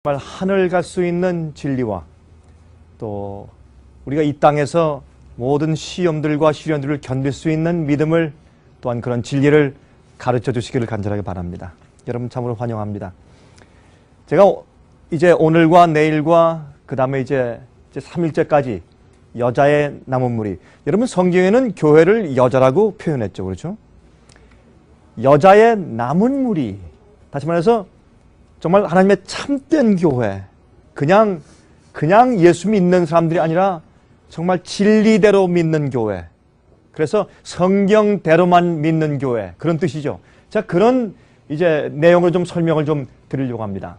정말 하늘 갈 수 있는 진리와 또 우리가 이 땅에서 모든 시험들과 시련들을 견딜 수 있는 믿음을 또한 그런 진리를 가르쳐 주시기를 간절하게 바랍니다. 여러분 참으로 환영합니다. 제가 이제 오늘과 내일과 그 다음에 이제 3일째까지 여자의 남은 무리, 여러분 성경에는 교회를 여자라고 표현했죠. 그렇죠? 여자의 남은 무리, 다시 말해서 정말 하나님의 참된 교회, 그냥 예수 믿는 사람들이 아니라 정말 진리대로 믿는 교회, 그래서 성경대로만 믿는 교회, 그런 뜻이죠. 자, 그런 이제 내용을 좀 설명을 좀 드리려고 합니다.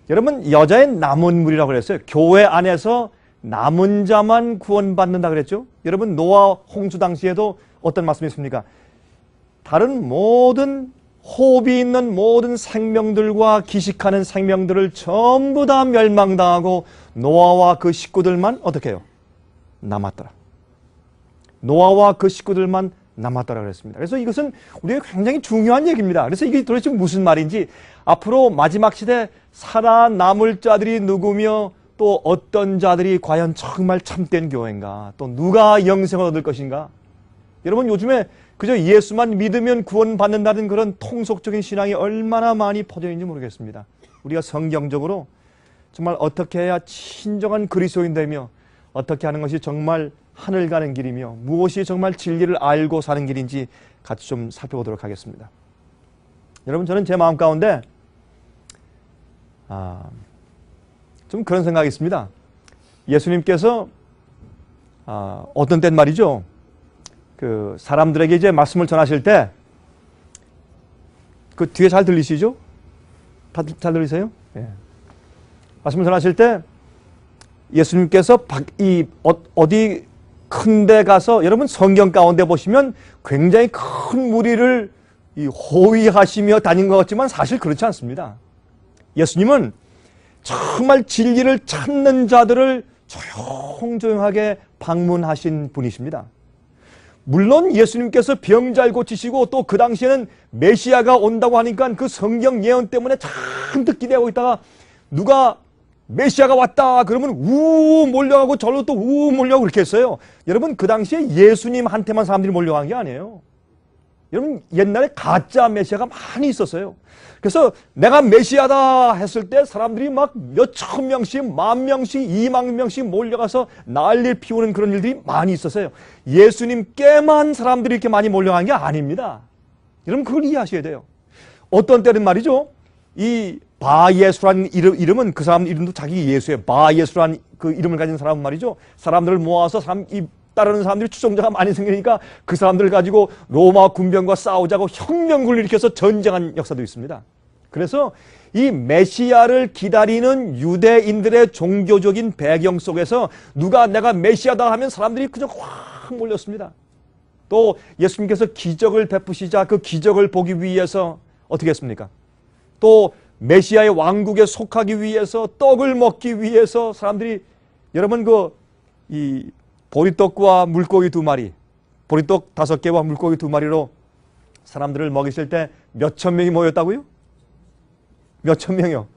여러분, 여자의 남은 무리라고 그랬어요. 교회 안에서 남은 자만 구원받는다 그랬죠. 여러분, 노아 홍수 당시에도 어떤 말씀이 있습니까? 다른 모든 호흡이 있는 모든 생명들과 기식하는 생명들을 전부 다 멸망당하고 노아와 그 식구들만 어떻게 해요? 남았더라. 노아와 그 식구들만 남았더라 그랬습니다. 그래서 이것은 우리에게 굉장히 중요한 얘기입니다. 그래서 이게 도대체 무슨 말인지, 앞으로 마지막 시대 살아남을 자들이 누구며 또 어떤 자들이 과연 정말 참된 교회인가, 또 누가 영생을 얻을 것인가. 여러분, 요즘에 그저 예수만 믿으면 구원받는다는 그런 통속적인 신앙이 얼마나 많이 퍼져 있는지 모르겠습니다. 우리가 성경적으로 정말 어떻게 해야 진정한 그리스도인 되며 어떻게 하는 것이 정말 하늘 가는 길이며 무엇이 정말 진리를 알고 사는 길인지 같이 좀 살펴보도록 하겠습니다. 여러분, 저는 제 마음 가운데 좀 그런 생각이 있습니다. 예수님께서 어떤 땐 말이죠, 그 사람들에게 이제 말씀을 전하실 때, 그 뒤에 잘 들리시죠? 잘 들리세요? 예. 말씀을 전하실 때 예수님께서 어디 큰 데 가서, 여러분 성경 가운데 보시면 굉장히 큰 무리를 호위하시며 다닌 것 같지만 사실 그렇지 않습니다. 예수님은 정말 진리를 찾는 자들을 조용조용하게 방문하신 분이십니다. 물론 예수님께서 병 잘 고치시고 또 그 당시에는 메시아가 온다고 하니까 그 성경 예언 때문에 잔뜩 기대하고 있다가 누가 메시아가 왔다 그러면 우 몰려가고 절로 또 우 몰려가고 그렇게 했어요. 여러분, 그 당시에 예수님한테만 사람들이 몰려간 게 아니에요. 여러분, 옛날에 가짜 메시아가 많이 있었어요. 그래서 내가 메시아다 했을 때 사람들이 막 몇천 명씩, 만 명씩, 2만 명씩 몰려가서 난리를 피우는 그런 일들이 많이 있었어요. 예수님께만 사람들이 이렇게 많이 몰려간 게 아닙니다. 여러분, 그걸 이해하셔야 돼요. 어떤 때는 말이죠, 이 바예수라는 이름은 그 사람 이름도 자기 예수예요. 바예수라는 그 이름을 가진 사람은 말이죠, 사람들을 모아서 따르는 사람들이 추종자가 많이 생기니까 그 사람들을 가지고 로마 군병과 싸우자고 혁명군을 일으켜서 전쟁한 역사도 있습니다. 그래서 이 메시아를 기다리는 유대인들의 종교적인 배경 속에서 누가 내가 메시아다 하면 사람들이 그저 확 몰렸습니다. 또 예수님께서 기적을 베푸시자 그 기적을 보기 위해서 어떻게 했습니까? 또 메시아의 왕국에 속하기 위해서, 떡을 먹기 위해서 사람들이, 여러분, 이 보리떡과 물고기 2마리, 보리떡 5개와 물고기 2마리로 사람들을 먹이실 때 몇천 명이 모였다고요? 몇천 명이요?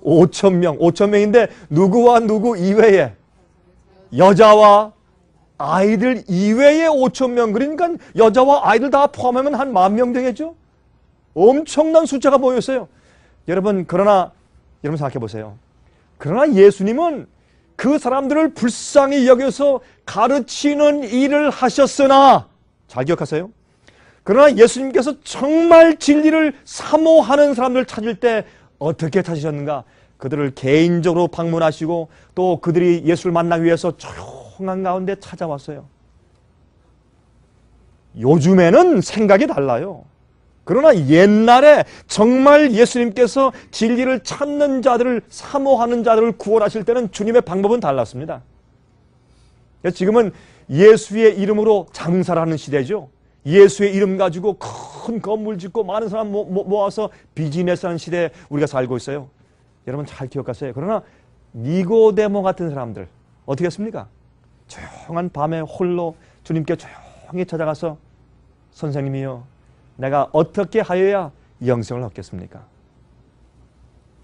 5천 명. 5천 명인데 누구와 누구 이외에, 여자와 아이들 이외에 5천 명. 그러니까 여자와 아이들 다 포함하면 한 10,000명 되겠죠? 엄청난 숫자가 모였어요. 여러분, 그러나 여러분 생각해 보세요. 그러나 예수님은 그 사람들을 불쌍히 여겨서 가르치는 일을 하셨으나, 잘 기억하세요. 그러나 예수님께서 정말 진리를 사모하는 사람들을 찾을 때 어떻게 찾으셨는가? 그들을 개인적으로 방문하시고 또 그들이 예수를 만나기 위해서 조용한 가운데 찾아왔어요. 요즘에는 생각이 달라요. 그러나 옛날에 정말 예수님께서 진리를 찾는 자들을, 사모하는 자들을 구원하실 때는 주님의 방법은 달랐습니다. 지금은 예수의 이름으로 장사를 하는 시대죠. 예수의 이름 가지고 큰 건물 짓고 많은 사람 모아서 비즈니스 하는 시대에 우리가 살고 있어요. 여러분 잘 기억하세요. 그러나 니고데모 같은 사람들 어떻게 했습니까? 조용한 밤에 홀로 주님께 조용히 찾아가서, 선생님이요, 내가 어떻게 하여야 영생을 얻겠습니까?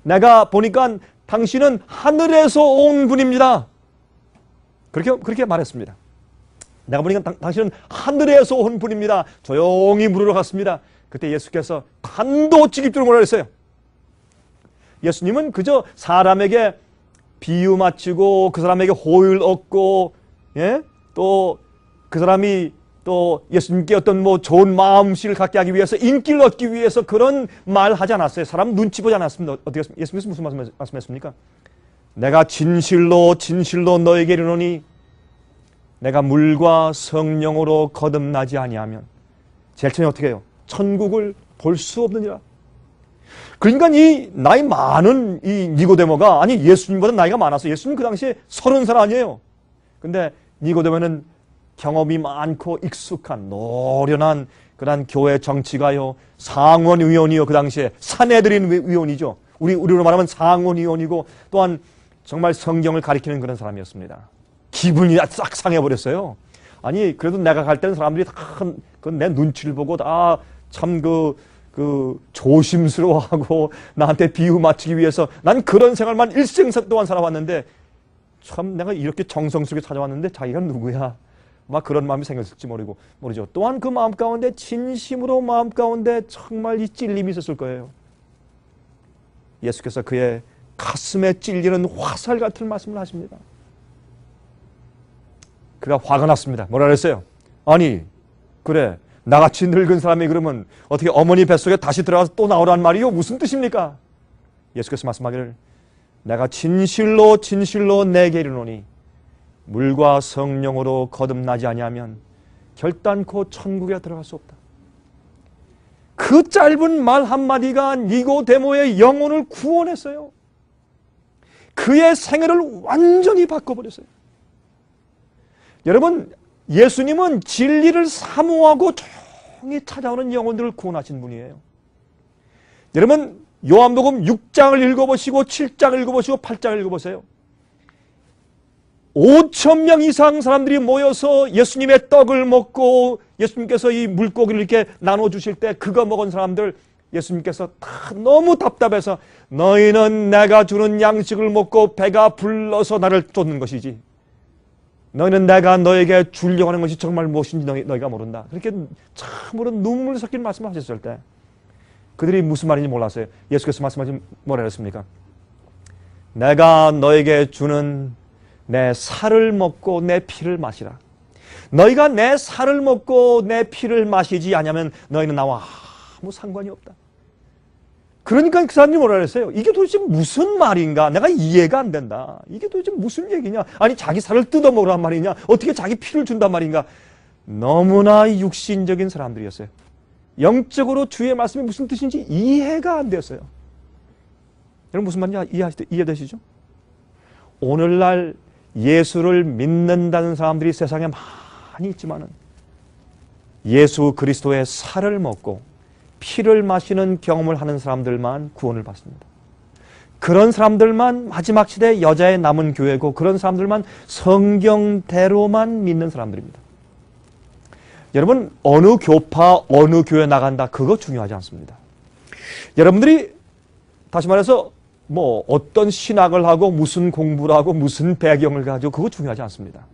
내가 보니까 당신은 하늘에서 온 분입니다. 그렇게 말했습니다. 내가 보니까 당신은 하늘에서 온 분입니다. 조용히 물으러 갔습니다. 그때 예수께서 간도직입적으로 뭐라 그랬어요? 예수님은 그저 사람에게 비유 맞추고 그 사람에게 호의를 얻고, 예? 또 그 사람이 또 예수님께 어떤 뭐 좋은 마음씨를 갖게 하기 위해서, 인기를 얻기 위해서 그런 말 하지 않았어요. 사람 눈치 보지 않았습니다. 어떻게 예수님께서 무슨 말씀했습니까? 내가 진실로 진실로 너에게 이르노니 내가 물과 성령으로 거듭나지 아니하면, 제일 처음에 어떻게 해요? 천국을 볼 수 없느니라. 그러니까 이 나이 많은 이 니고데모가, 아니 예수님보다 나이가 많았어요. 예수님 그 당시에 30살 아니에요. 근데 니고데모는 경험이 많고 익숙한 노련한 그런 교회 정치가요, 상원의원이요. 그 당시에 사내들인 의원이죠. 우리로 말하면 상원의원이고, 또한 정말 성경을 가리키는 그런 사람이었습니다. 기분이 싹 상해버렸어요. 아니 그래도 내가 갈 때는 사람들이 다 내 눈치를 보고 다 참 조심스러워하고 나한테 비유 맞추기 위해서, 난 그런 생활만 일생 동안 살아왔는데 참 내가 이렇게 정성스럽게 찾아왔는데 자기가 누구야? 막 그런 마음이 생겼을지 모르죠. 또한 그 마음 가운데 진심으로 마음 가운데 정말 이 찔림이 있었을 거예요. 예수께서 그의 가슴에 찔리는 화살 같은 말씀을 하십니다. 그가 화가 났습니다. 뭐라 그랬어요? 아니 그래, 나같이 늙은 사람이 그러면 어떻게 어머니 뱃속에 다시 들어가서 또 나오란 말이요? 무슨 뜻입니까? 예수께서 말씀하기를 내가 진실로 진실로 내게 이르노니 물과 성령으로 거듭나지 아니하면 결단코 천국에 들어갈 수 없다. 그 짧은 말 한마디가 니고데모의 영혼을 구원했어요. 그의 생애를 완전히 바꿔버렸어요. 여러분, 예수님은 진리를 사모하고 조용히 찾아오는 영혼들을 구원하신 분이에요. 여러분, 요한복음 6장을 읽어보시고 7장을 읽어보시고 8장을 읽어보세요. 5,000명 이상 사람들이 모여서 예수님의 떡을 먹고 예수님께서 이 물고기를 이렇게 나눠주실 때 그거 먹은 사람들, 예수님께서 다 너무 답답해서 너희는 내가 주는 양식을 먹고 배가 불러서 나를 쫓는 것이지, 너희는 내가 너에게 주려고 하는 것이 정말 무엇인지 너희가 모른다. 그렇게 참으로 눈물 섞인 말씀을 하셨을 때 그들이 무슨 말인지 몰랐어요. 예수께서 말씀하신 뭐라 그랬습니까? 내가 너에게 주는 내 살을 먹고 내 피를 마시라. 너희가 내 살을 먹고 내 피를 마시지 않으면 너희는 나와 아무 상관이 없다. 그러니까 그 사람들이 뭐라 그랬어요? 이게 도대체 무슨 말인가? 내가 이해가 안 된다. 이게 도대체 무슨 얘기냐? 아니 자기 살을 뜯어먹으란 말이냐? 어떻게 자기 피를 준단 말인가? 너무나 육신적인 사람들이었어요. 영적으로 주의 말씀이 무슨 뜻인지 이해가 안 되었어요. 여러분 무슨 말인지 이해되시죠? 오늘날 예수를 믿는다는 사람들이 세상에 많이 있지만은 예수 그리스도의 살을 먹고 피를 마시는 경험을 하는 사람들만 구원을 받습니다. 그런 사람들만 마지막 시대 여자의 남은 교회고, 그런 사람들만 성경대로만 믿는 사람들입니다. 여러분, 어느 교파, 어느 교회 나간다, 그거 중요하지 않습니다. 여러분들이 다시 말해서 뭐 어떤 신학을 하고 무슨 공부를 하고 무슨 배경을 가지고 그거 중요하지 않습니다.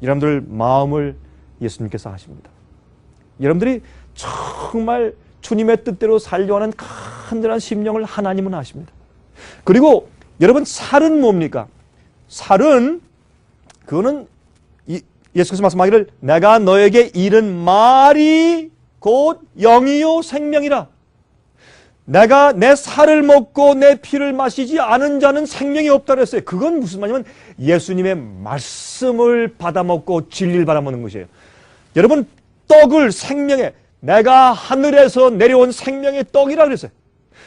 여러분들 마음을 예수님께서 하십니다. 여러분들이 정말 주님의 뜻대로 살려하는 간절한 심령을 하나님은 아십니다. 그리고 여러분, 살은 뭡니까? 살은 그거는 예수께서 말씀하기를 내가 너에게 이른 말이 곧 영이요 생명이라. 내가 내 살을 먹고 내 피를 마시지 않은 자는 생명이 없다 그랬어요. 그건 무슨 말이냐면 예수님의 말씀을 받아먹고 진리를 받아먹는 것이에요. 여러분, 떡을 생명의, 내가 하늘에서 내려온 생명의 떡이라 그랬어요.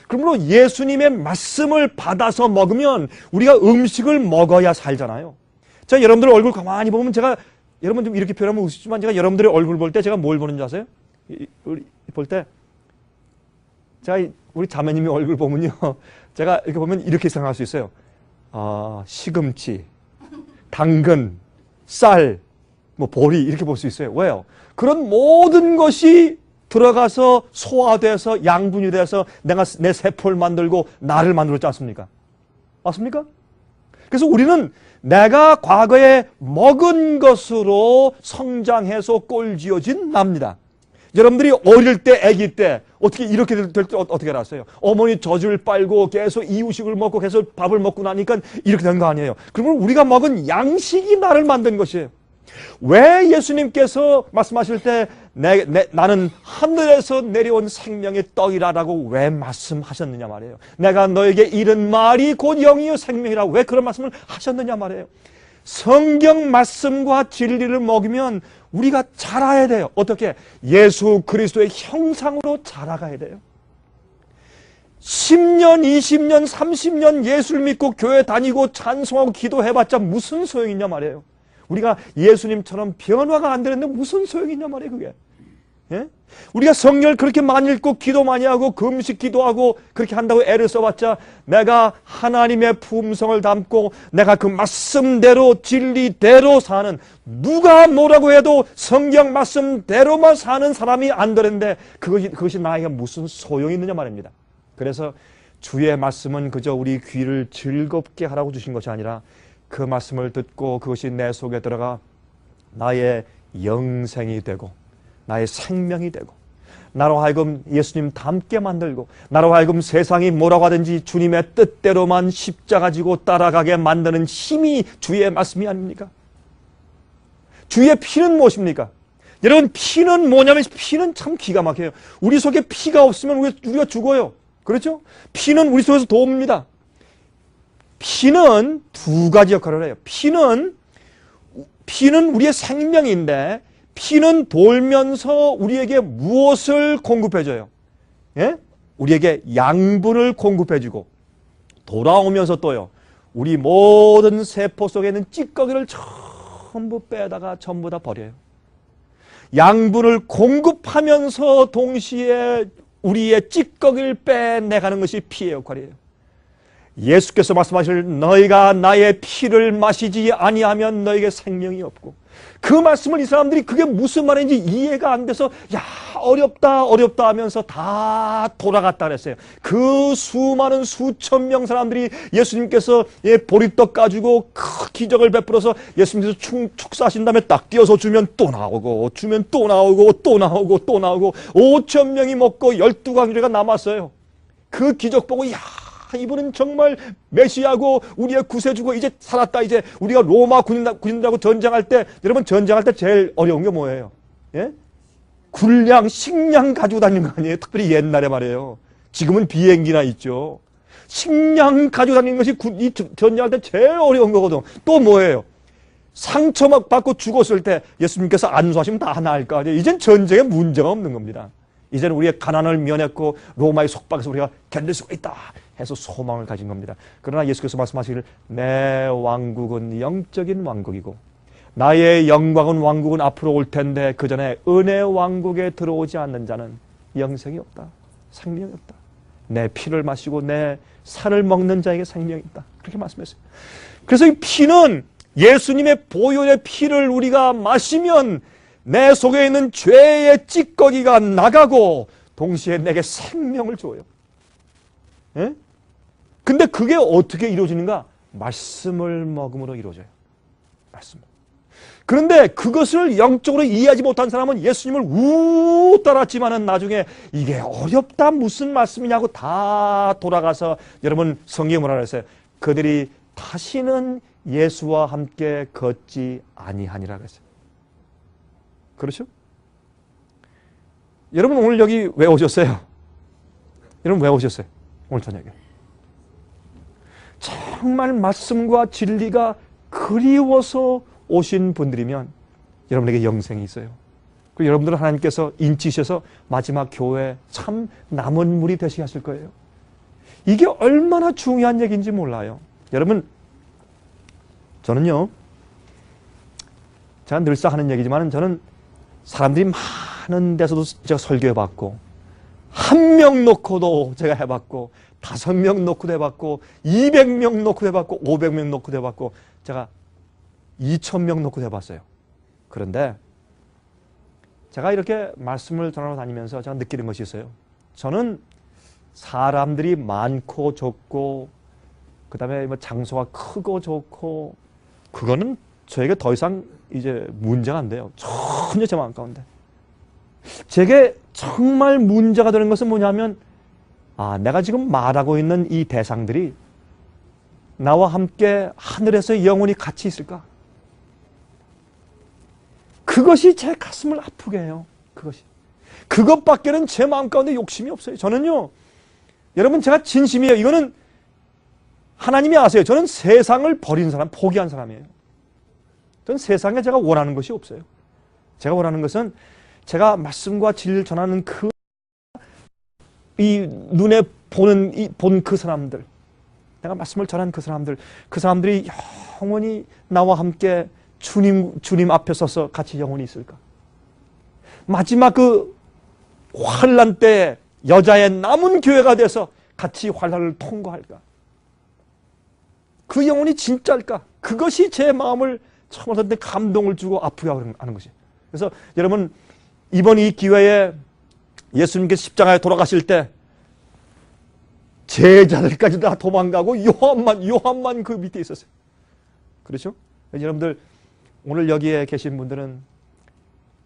그러므로 예수님의 말씀을 받아서 먹으면 우리가 음식을 먹어야 살잖아요. 제가 여러분들 얼굴 가만히 보면, 제가 여러분 좀 이렇게 표현하면 웃으시지만 제가 여러분들의 얼굴 볼 때 제가 뭘 보는 줄 아세요? 볼 때 제가 우리 자매님의 얼굴 보면요, 제가 이렇게 보면 이렇게 생각할 수 있어요. 시금치, 당근, 쌀, 뭐 보리, 이렇게 볼 수 있어요. 왜요? 그런 모든 것이 들어가서 소화돼서 양분이 돼서 내가 내 세포를 만들고 나를 만들었지 않습니까? 맞습니까? 그래서 우리는 내가 과거에 먹은 것으로 성장해서 꼴지어진 납니다. 여러분들이 어릴 때, 아기 때 어떻게 이렇게 될 때 어떻게 알았어요? 어머니 젖을 빨고 계속 이유식을 먹고 계속 밥을 먹고 나니까 이렇게 된 거 아니에요. 그러면 우리가 먹은 양식이 나를 만든 것이에요. 왜 예수님께서 말씀하실 때 나는 하늘에서 내려온 생명의 떡이라고 왜 말씀하셨느냐 말이에요. 내가 너에게 이른 말이 곧 영이요 생명이라고 왜 그런 말씀을 하셨느냐 말이에요. 성경 말씀과 진리를 먹으면 우리가 자라야 돼요. 어떻게? 예수 그리스도의 형상으로 자라가야 돼요. 10년, 20년, 30년 예수를 믿고 교회 다니고 찬송하고 기도해봤자 무슨 소용이냐 말이에요. 우리가 예수님처럼 변화가 안 되는데 무슨 소용이냐 말이에요, 그게. 예? 우리가 성경을 그렇게 많이 읽고 기도 많이 하고 금식 기도하고 그렇게 한다고 애를 써봤자 내가 하나님의 품성을 담고 내가 그 말씀대로 진리대로 사는, 누가 뭐라고 해도 성경 말씀대로만 사는 사람이 안 되는데 그것이 나에게 무슨 소용이 있느냐 말입니다. 그래서 주의 말씀은 그저 우리 귀를 즐겁게 하라고 주신 것이 아니라 그 말씀을 듣고 그것이 내 속에 들어가 나의 영생이 되고 나의 생명이 되고 나로 하여금 예수님 닮게 만들고 나로 하여금 세상이 뭐라고 하든지 주님의 뜻대로만 십자가 지고 따라가게 만드는 힘이 주의 말씀이 아닙니까? 주의 피는 무엇입니까? 여러분, 피는 뭐냐면 피는 참 기가 막혀요. 우리 속에 피가 없으면 우리가 죽어요. 그렇죠? 피는 우리 속에서 돕니다. 피는 두 가지 역할을 해요. 피는 우리의 생명인데 피는 돌면서 우리에게 무엇을 공급해줘요? 예? 우리에게 양분을 공급해주고 돌아오면서 또요. 우리 모든 세포 속에 있는 찌꺼기를 전부 빼다가 전부 다 버려요. 양분을 공급하면서 동시에 우리의 찌꺼기를 빼내가는 것이 피의 역할이에요. 예수께서 말씀하실 너희가 나의 피를 마시지 아니하면 너에게 생명이 없고, 그 말씀을 이 사람들이 그게 무슨 말인지 이해가 안 돼서 야 어렵다 하면서 다 돌아갔다 그랬어요. 그 수많은 수천 명 사람들이 예수님께서 보리떡 가지고 큰 기적을 베풀어서 예수님께서 축사하신 다음에 딱 띄어서 주면 또 나오고 주면 또 나오고 또 나오고 또 나오고 5천 명이 먹고 12강제가 남았어요. 그 기적 보고 야 이분은 정말 메시아고 우리의 구세주고 이제 살았다. 이제 우리가 로마 군인들하고 전쟁할 때, 여러분 전쟁할 때 제일 어려운 게 뭐예요? 예? 군량, 식량 가지고 다니는 거 아니에요? 특별히 옛날에 말이에요. 지금은 비행기나 있죠. 식량 가지고 다니는 것이 이 전쟁할 때 제일 어려운 거거든. 또 뭐예요? 상처 막 받고 죽었을 때 예수님께서 안수하시면 다 나을 거 아니에요. 이젠 전쟁에 문제가 없는 겁니다. 이제는 우리의 가난을 면했고 로마의 속박에서 우리가 견딜 수가 있다 해서 소망을 가진 겁니다. 그러나 예수께서 말씀하시기를 내 왕국은 영적인 왕국이고 나의 영광은 왕국은 앞으로 올 텐데 그 전에 은혜 왕국에 들어오지 않는 자는 영생이 없다. 생명이 없다. 내 피를 마시고 내 살을 먹는 자에게 생명이 있다. 그렇게 말씀했어요. 그래서 이 피는 예수님의 보혈의 피를 우리가 마시면 내 속에 있는 죄의 찌꺼기가 나가고 동시에 내게 생명을 줘요. 예? 근데 그게 어떻게 이루어지는가? 말씀을 먹음으로 이루어져요. 말씀. 그런데 그것을 영적으로 이해하지 못한 사람은 예수님을 우 따랐지만은 나중에 이게 어렵다 무슨 말씀이냐고 다 돌아가서 여러분 성경에 뭐라 그랬어요? 그들이 다시는 예수와 함께 걷지 아니하니라 그랬어요. 그렇죠? 여러분 오늘 여기 왜 오셨어요? 여러분 왜 오셨어요? 오늘 저녁에. 정말 말씀과 진리가 그리워서 오신 분들이면 여러분에게 영생이 있어요. 그리고 여러분들은 하나님께서 인치셔서 마지막 교회 참 남은 물이 되시게 하실 거예요. 이게 얼마나 중요한 얘기인지 몰라요. 여러분, 저는요, 제가 늘상 하는 얘기지만 저는 사람들이 많은 데서도 제가 설교해봤고, 한 명 놓고도 제가 해봤고, 5명 놓고도 해봤고, 200명 놓고도 해봤고, 500명 놓고도 해봤고, 제가 2,000명 놓고도 해봤어요. 그런데 제가 이렇게 말씀을 전하러 다니면서 제가 느끼는 것이 있어요. 저는 사람들이 많고 적고 그 다음에 뭐 장소가 크고 좋고, 그거는 저에게 더 이상 이제 문제가 안 돼요. 전혀 제 마음 가운데. 제게 정말 문제가 되는 것은 뭐냐면, 내가 지금 말하고 있는 이 대상들이 나와 함께 하늘에서 영원히 같이 있을까? 그것이 제 가슴을 아프게 해요. 그것밖에는 제 마음 가운데 욕심이 없어요. 저는요, 여러분, 제가 진심이에요. 이거는 하나님이 아세요. 저는 세상을 버린 사람, 포기한 사람이에요. 저는 세상에 제가 원하는 것이 없어요. 제가 원하는 것은 제가 말씀과 진리를 전하는 이 눈에 본 그 사람들, 내가 말씀을 전한 그 사람들이 영원히 나와 함께 주님 앞에 서서 같이 영원히 있을까? 마지막 그 환난 때 여자의 남은 교회가 돼서 같이 환난을 통과할까? 그 영혼이 진짜일까? 그것이 제 마음을 처음 때 감동을 주고 아프게 하는 것이. 그래서 여러분, 이번 이 기회에 예수님께서 십자가에 돌아가실 때 제자들까지 다 도망가고 요한만 그 밑에 있었어요. 그렇죠? 여러분들, 오늘 여기에 계신 분들은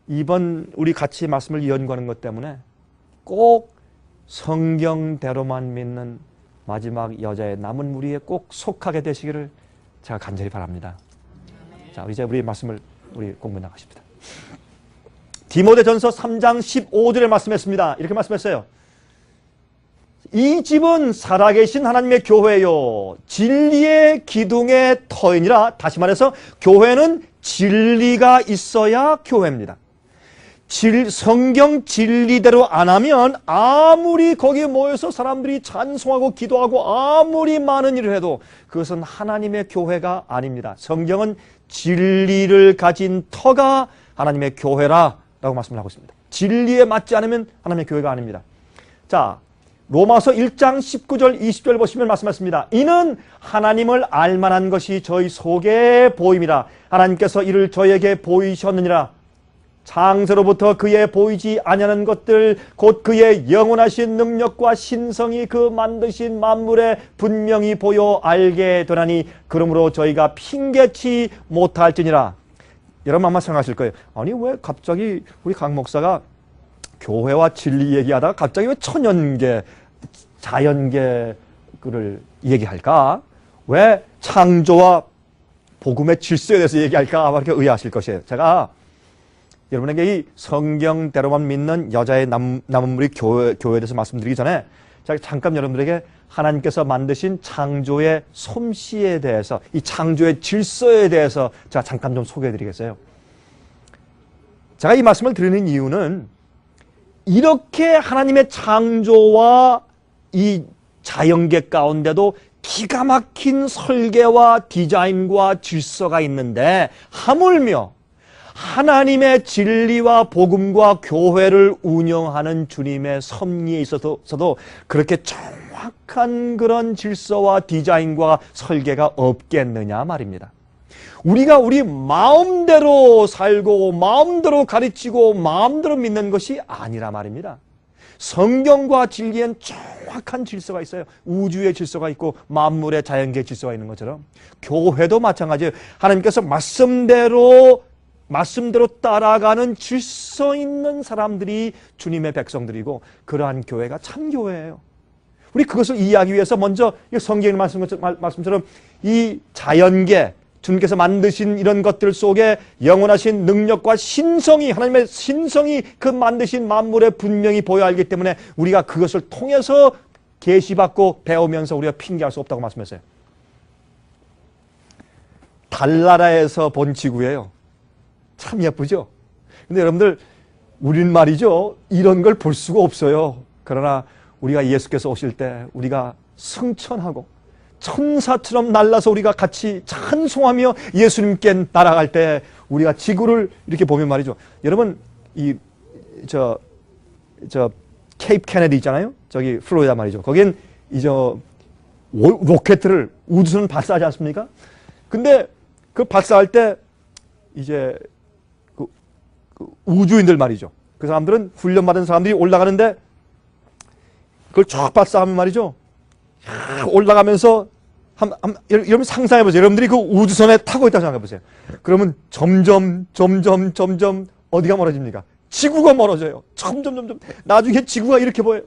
이번 우리 같이 말씀을 연구하는 것 때문에 꼭 성경대로만 믿는 마지막 여자의 남은 무리에 꼭 속하게 되시기를 제가 간절히 바랍니다. 자, 이제 우리 말씀을 공부해 나가십니다. 디모데전서 3장 15절에 말씀했습니다. 이렇게 말씀했어요. 이 집은 살아계신 하나님의 교회요, 진리의 기둥의 터이니라. 다시 말해서 교회는 진리가 있어야 교회입니다. 성경 진리대로 안 하면 아무리 거기에 모여서 사람들이 찬송하고 기도하고 아무리 많은 일을 해도 그것은 하나님의 교회가 아닙니다. 성경은 진리를 가진 터가 하나님의 교회라고 말씀을 하고 있습니다. 진리에 맞지 않으면 하나님의 교회가 아닙니다. 자, 로마서 1장 19절 20절 보시면 말씀하십니다. 이는 하나님을 알만한 것이 저희 속에 보임이라. 하나님께서 이를 저에게 보이셨느니라. 창세로부터 그의 보이지 아니하는 것들 곧 그의 영원하신 능력과 신성이 그 만드신 만물에 분명히 보여 알게 되나니 그러므로 저희가 핑계치 못할지니라. 여러분 아마 생각하실 거예요. 아니, 왜 갑자기 우리 강 목사가 교회와 진리 얘기하다가 갑자기 왜 천연계, 자연계를 얘기할까? 왜 창조와 복음의 질서에 대해서 얘기할까? 이렇게 의아하실 것이에요. 제가 여러분에게 이 성경대로만 믿는 여자의 남은 무리 교회에 대해서 말씀드리기 전에 제가 잠깐 여러분들에게 하나님께서 만드신 창조의 솜씨에 대해서, 이 창조의 질서에 대해서 제가 잠깐 좀 소개해 드리겠어요. 제가 이 말씀을 드리는 이유는 이렇게 하나님의 창조와 이 자연계 가운데도 기가 막힌 설계와 디자인과 질서가 있는데 하물며 하나님의 진리와 복음과 교회를 운영하는 주님의 섭리에 있어서도 그렇게 정확한 그런 질서와 디자인과 설계가 없겠느냐 말입니다. 우리가 우리 마음대로 살고 마음대로 가르치고 마음대로 믿는 것이 아니라 말입니다. 성경과 진리엔 정확한 질서가 있어요. 우주의 질서가 있고 만물의 자연계의 질서가 있는 것처럼 교회도 마찬가지예요. 하나님께서 말씀대로 따라가는 질서 있는 사람들이 주님의 백성들이고 그러한 교회가 참 교회예요. 우리 그것을 이해하기 위해서 먼저 성경의 말씀처럼 이 자연계, 주님께서 만드신 이런 것들 속에 영원하신 능력과 신성이, 하나님의 신성이 그 만드신 만물에 분명히 보여 알기 때문에 우리가 그것을 통해서 계시받고 배우면서 우리가 핑계할 수 없다고 말씀했어요. 달나라에서 본 지구예요. 참 예쁘죠? 근데 여러분들, 우린 말이죠, 이런 걸 볼 수가 없어요. 그러나 우리가 예수께서 오실 때 우리가 승천하고 천사처럼 날라서 우리가 같이 찬송하며 예수님께 날아갈 때 우리가 지구를 이렇게 보면 말이죠. 여러분, 케이프 케네디 있잖아요. 저기 플로리다 말이죠. 거긴 로켓을 우주선 발사하지 않습니까? 근데 그 발사할 때 이제 그 우주인들 말이죠. 그 사람들은 훈련받은 사람들이 올라가는데 그걸 쫙 발사하면 말이죠. 올라가면서 여러분 상상해 보세요. 여러분들이 그 우주선에 타고 있다고 생각해 보세요. 그러면 점점 어디가 멀어집니까? 지구가 멀어져요. 점점 나중에 지구가 이렇게 보여요.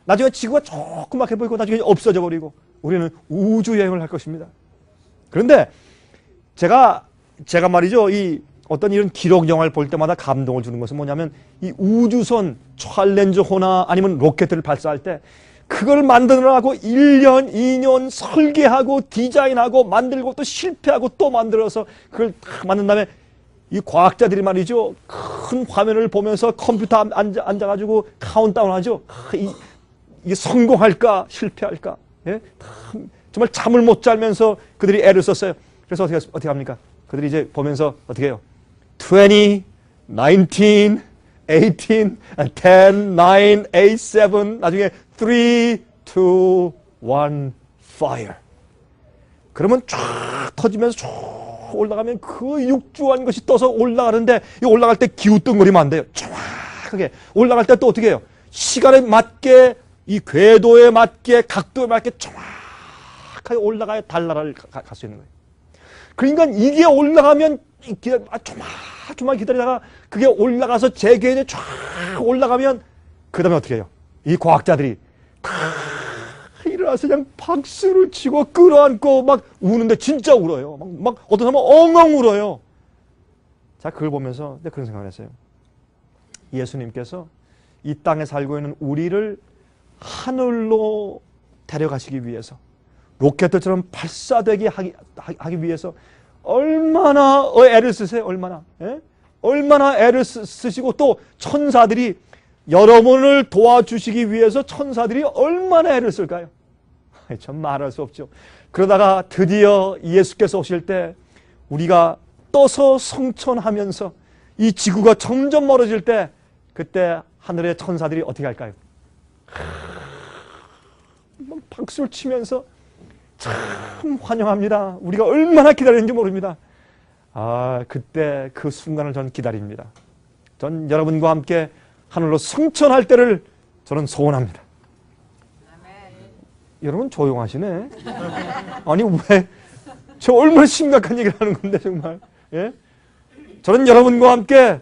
나중에 지구가 조그맣게 보이고 나중에 없어져 버리고 우리는 우주 여행을 할 것입니다. 그런데 제가 말이죠. 이 어떤 이런 기록 영화를 볼 때마다 감동을 주는 것은 뭐냐면 이 우주선 챌린저호나 아니면 로켓을 발사할 때 그걸 만드느라고 1년, 2년 설계하고 디자인하고 만들고 또 실패하고 또 만들어서 그걸 딱 만든 다음에 이 과학자들이 말이죠. 큰 화면을 보면서 컴퓨터 앉아가지고 카운트다운 하죠. 이게 성공할까 실패할까. 예? 정말 잠을 못 자면서 그들이 애를 썼어요. 그래서 어떻게 합니까? 그들이 이제 보면서 어떻게 해요? 20, 19, 18, 10, 9, 8, 7 나중에 3, 2, 1, fire. 그러면 쫙 터지면서 쫙 올라가면 그 육주한 것이 떠서 올라가는데 이 올라갈 때 기우뚱거리면 안 돼요. 정확하게 올라갈 때 또 어떻게 해요? 시간에 맞게 이 궤도에 맞게 각도에 맞게 정확하게 올라가야 달나라를 갈 수 있는 거예요. 그러니까 이게 올라가면 조금만 기다리다가 그게 올라가서 제궤도에 쫙 올라가면 그 다음에 어떻게 해요? 이 과학자들이 일어나서 그냥 박수를 치고 끌어안고 막 우는데 진짜 울어요. 막 어떤 사람은 엉엉 울어요. 자, 그걸 보면서 내가 그런 생각을 했어요. 예수님께서 이 땅에 살고 있는 우리를 하늘로 데려가시기 위해서 로켓들처럼 발사되게 하기 위해서 얼마나 애를 쓰세요. 얼마나. 예? 얼마나 애를 쓰시고 또 천사들이 여러분을 도와주시기 위해서 천사들이 얼마나 애를 쓸까요? 참 말할 수 없죠. 그러다가 드디어 예수께서 오실 때 우리가 떠서 성천하면서 이 지구가 점점 멀어질 때 그때 하늘의 천사들이 어떻게 할까요? 박수를 치면서 참 환영합니다. 우리가 얼마나 기다렸는지 모릅니다. 아, 그때 그 순간을 전 기다립니다. 전 여러분과 함께 하늘로 승천할 때를 저는 소원합니다. 여러분 조용하시네. 아니 왜? 저 얼마나 심각한 얘기를 하는 건데 정말. 예? 저는 여러분과 함께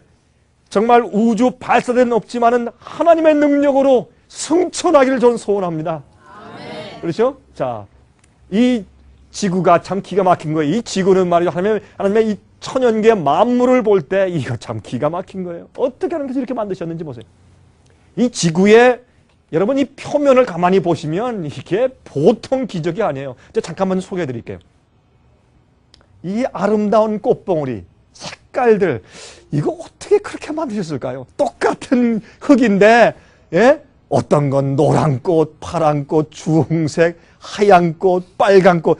정말 우주 발사대는 없지만은 하나님의 능력으로 승천하기를 저는 소원합니다. 그렇죠? 자, 이 지구가 참 기가 막힌 거예요. 이 지구는 말이죠. 하나님의 이 천연계 만물을 볼 때 이거 참 기가 막힌 거예요. 어떻게 하나님께서 이렇게 만드셨는지 보세요. 이 지구의 여러분 이 표면을 가만히 보시면 이게 보통 기적이 아니에요. 제가 잠깐만 소개해 드릴게요. 이 아름다운 꽃봉오리, 색깔들 이거 어떻게 그렇게 만드셨을까요? 똑같은 흙인데 예? 어떤 건 노란 꽃, 파란 꽃, 주홍색, 하얀 꽃, 빨간 꽃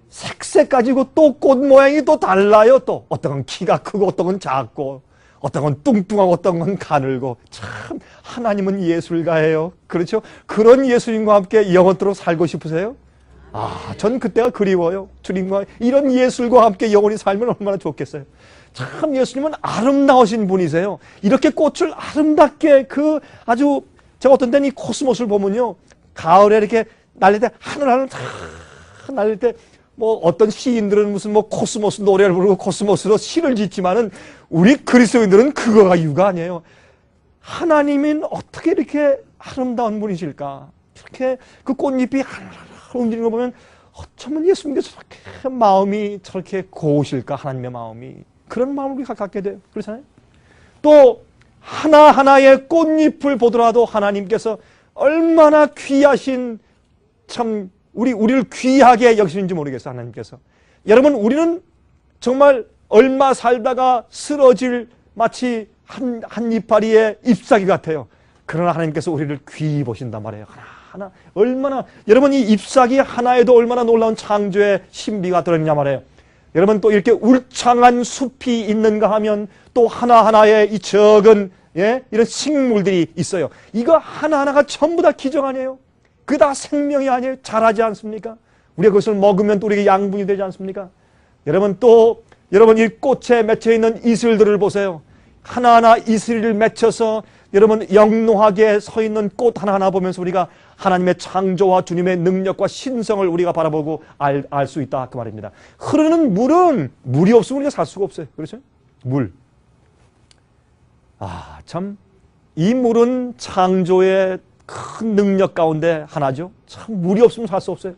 색색 가지고 또 꽃 모양이 또 달라요. 또 어떤 건 키가 크고 어떤 건 작고 어떤 건 뚱뚱하고 어떤 건 가늘고 참 하나님은 예술가예요. 그렇죠? 그런 예수님과 함께 영원토록 살고 싶으세요? 아, 전 그때가 그리워요. 주님과 이런 예술과 함께 영원히 살면 얼마나 좋겠어요. 참 예수님은 아름다우신 분이세요. 이렇게 꽃을 아름답게 그 아주 제가 어떤 때는 이 코스모스를 보면요. 가을에 이렇게 날릴 때 하늘하늘 다 날릴 때 뭐 어떤 시인들은 무슨 뭐 코스모스 노래를 부르고 코스모스로 시를 짓지만은 우리 그리스도인들은 그거가 이유가 아니에요. 하나님은 어떻게 이렇게 아름다운 분이실까? 이렇게 그 꽃잎이 하늘하늘 움직이는 거 보면 어쩌면 예수님께서 저렇게 마음이 저렇게 고우실까? 하나님의 마음이 그런 마음을 우리가 갖게 돼요. 그렇잖아요. 또 하나하나의 꽃잎을 보더라도 하나님께서 얼마나 귀하신 참 우리를 귀하게 여기시는지 모르겠어요. 하나님께서. 여러분 우리는 정말 얼마 살다가 쓰러질 마치 한 이파리의 잎사귀 같아요. 그러나 하나님께서 우리를 귀히 보신단 말이에요. 하나 얼마나 여러분 이 잎사귀 하나에도 얼마나 놀라운 창조의 신비가 들어있냐 말이에요. 여러분 또 이렇게 울창한 숲이 있는가 하면 또 하나하나의 이 적은 예? 이런 식물들이 있어요. 이거 하나하나가 전부 다 기적 아니에요? 그게 다 생명이 아니에요? 자라지 않습니까? 우리가 그것을 먹으면 또 우리에게 양분이 되지 않습니까? 여러분 또 여러분 이 꽃에 맺혀 있는 이슬들을 보세요. 하나하나 이슬을 맺혀서 여러분 영롱하게 서 있는 꽃 하나하나 보면서 우리가 하나님의 창조와 주님의 능력과 신성을 우리가 바라보고 알 수 있다 그 말입니다. 흐르는 물은 물이 없으면 우리가 살 수가 없어요. 그렇죠? 물. 참 이 물은 창조의 큰 능력 가운데 하나죠. 참 물이 없으면 살 수 없어요.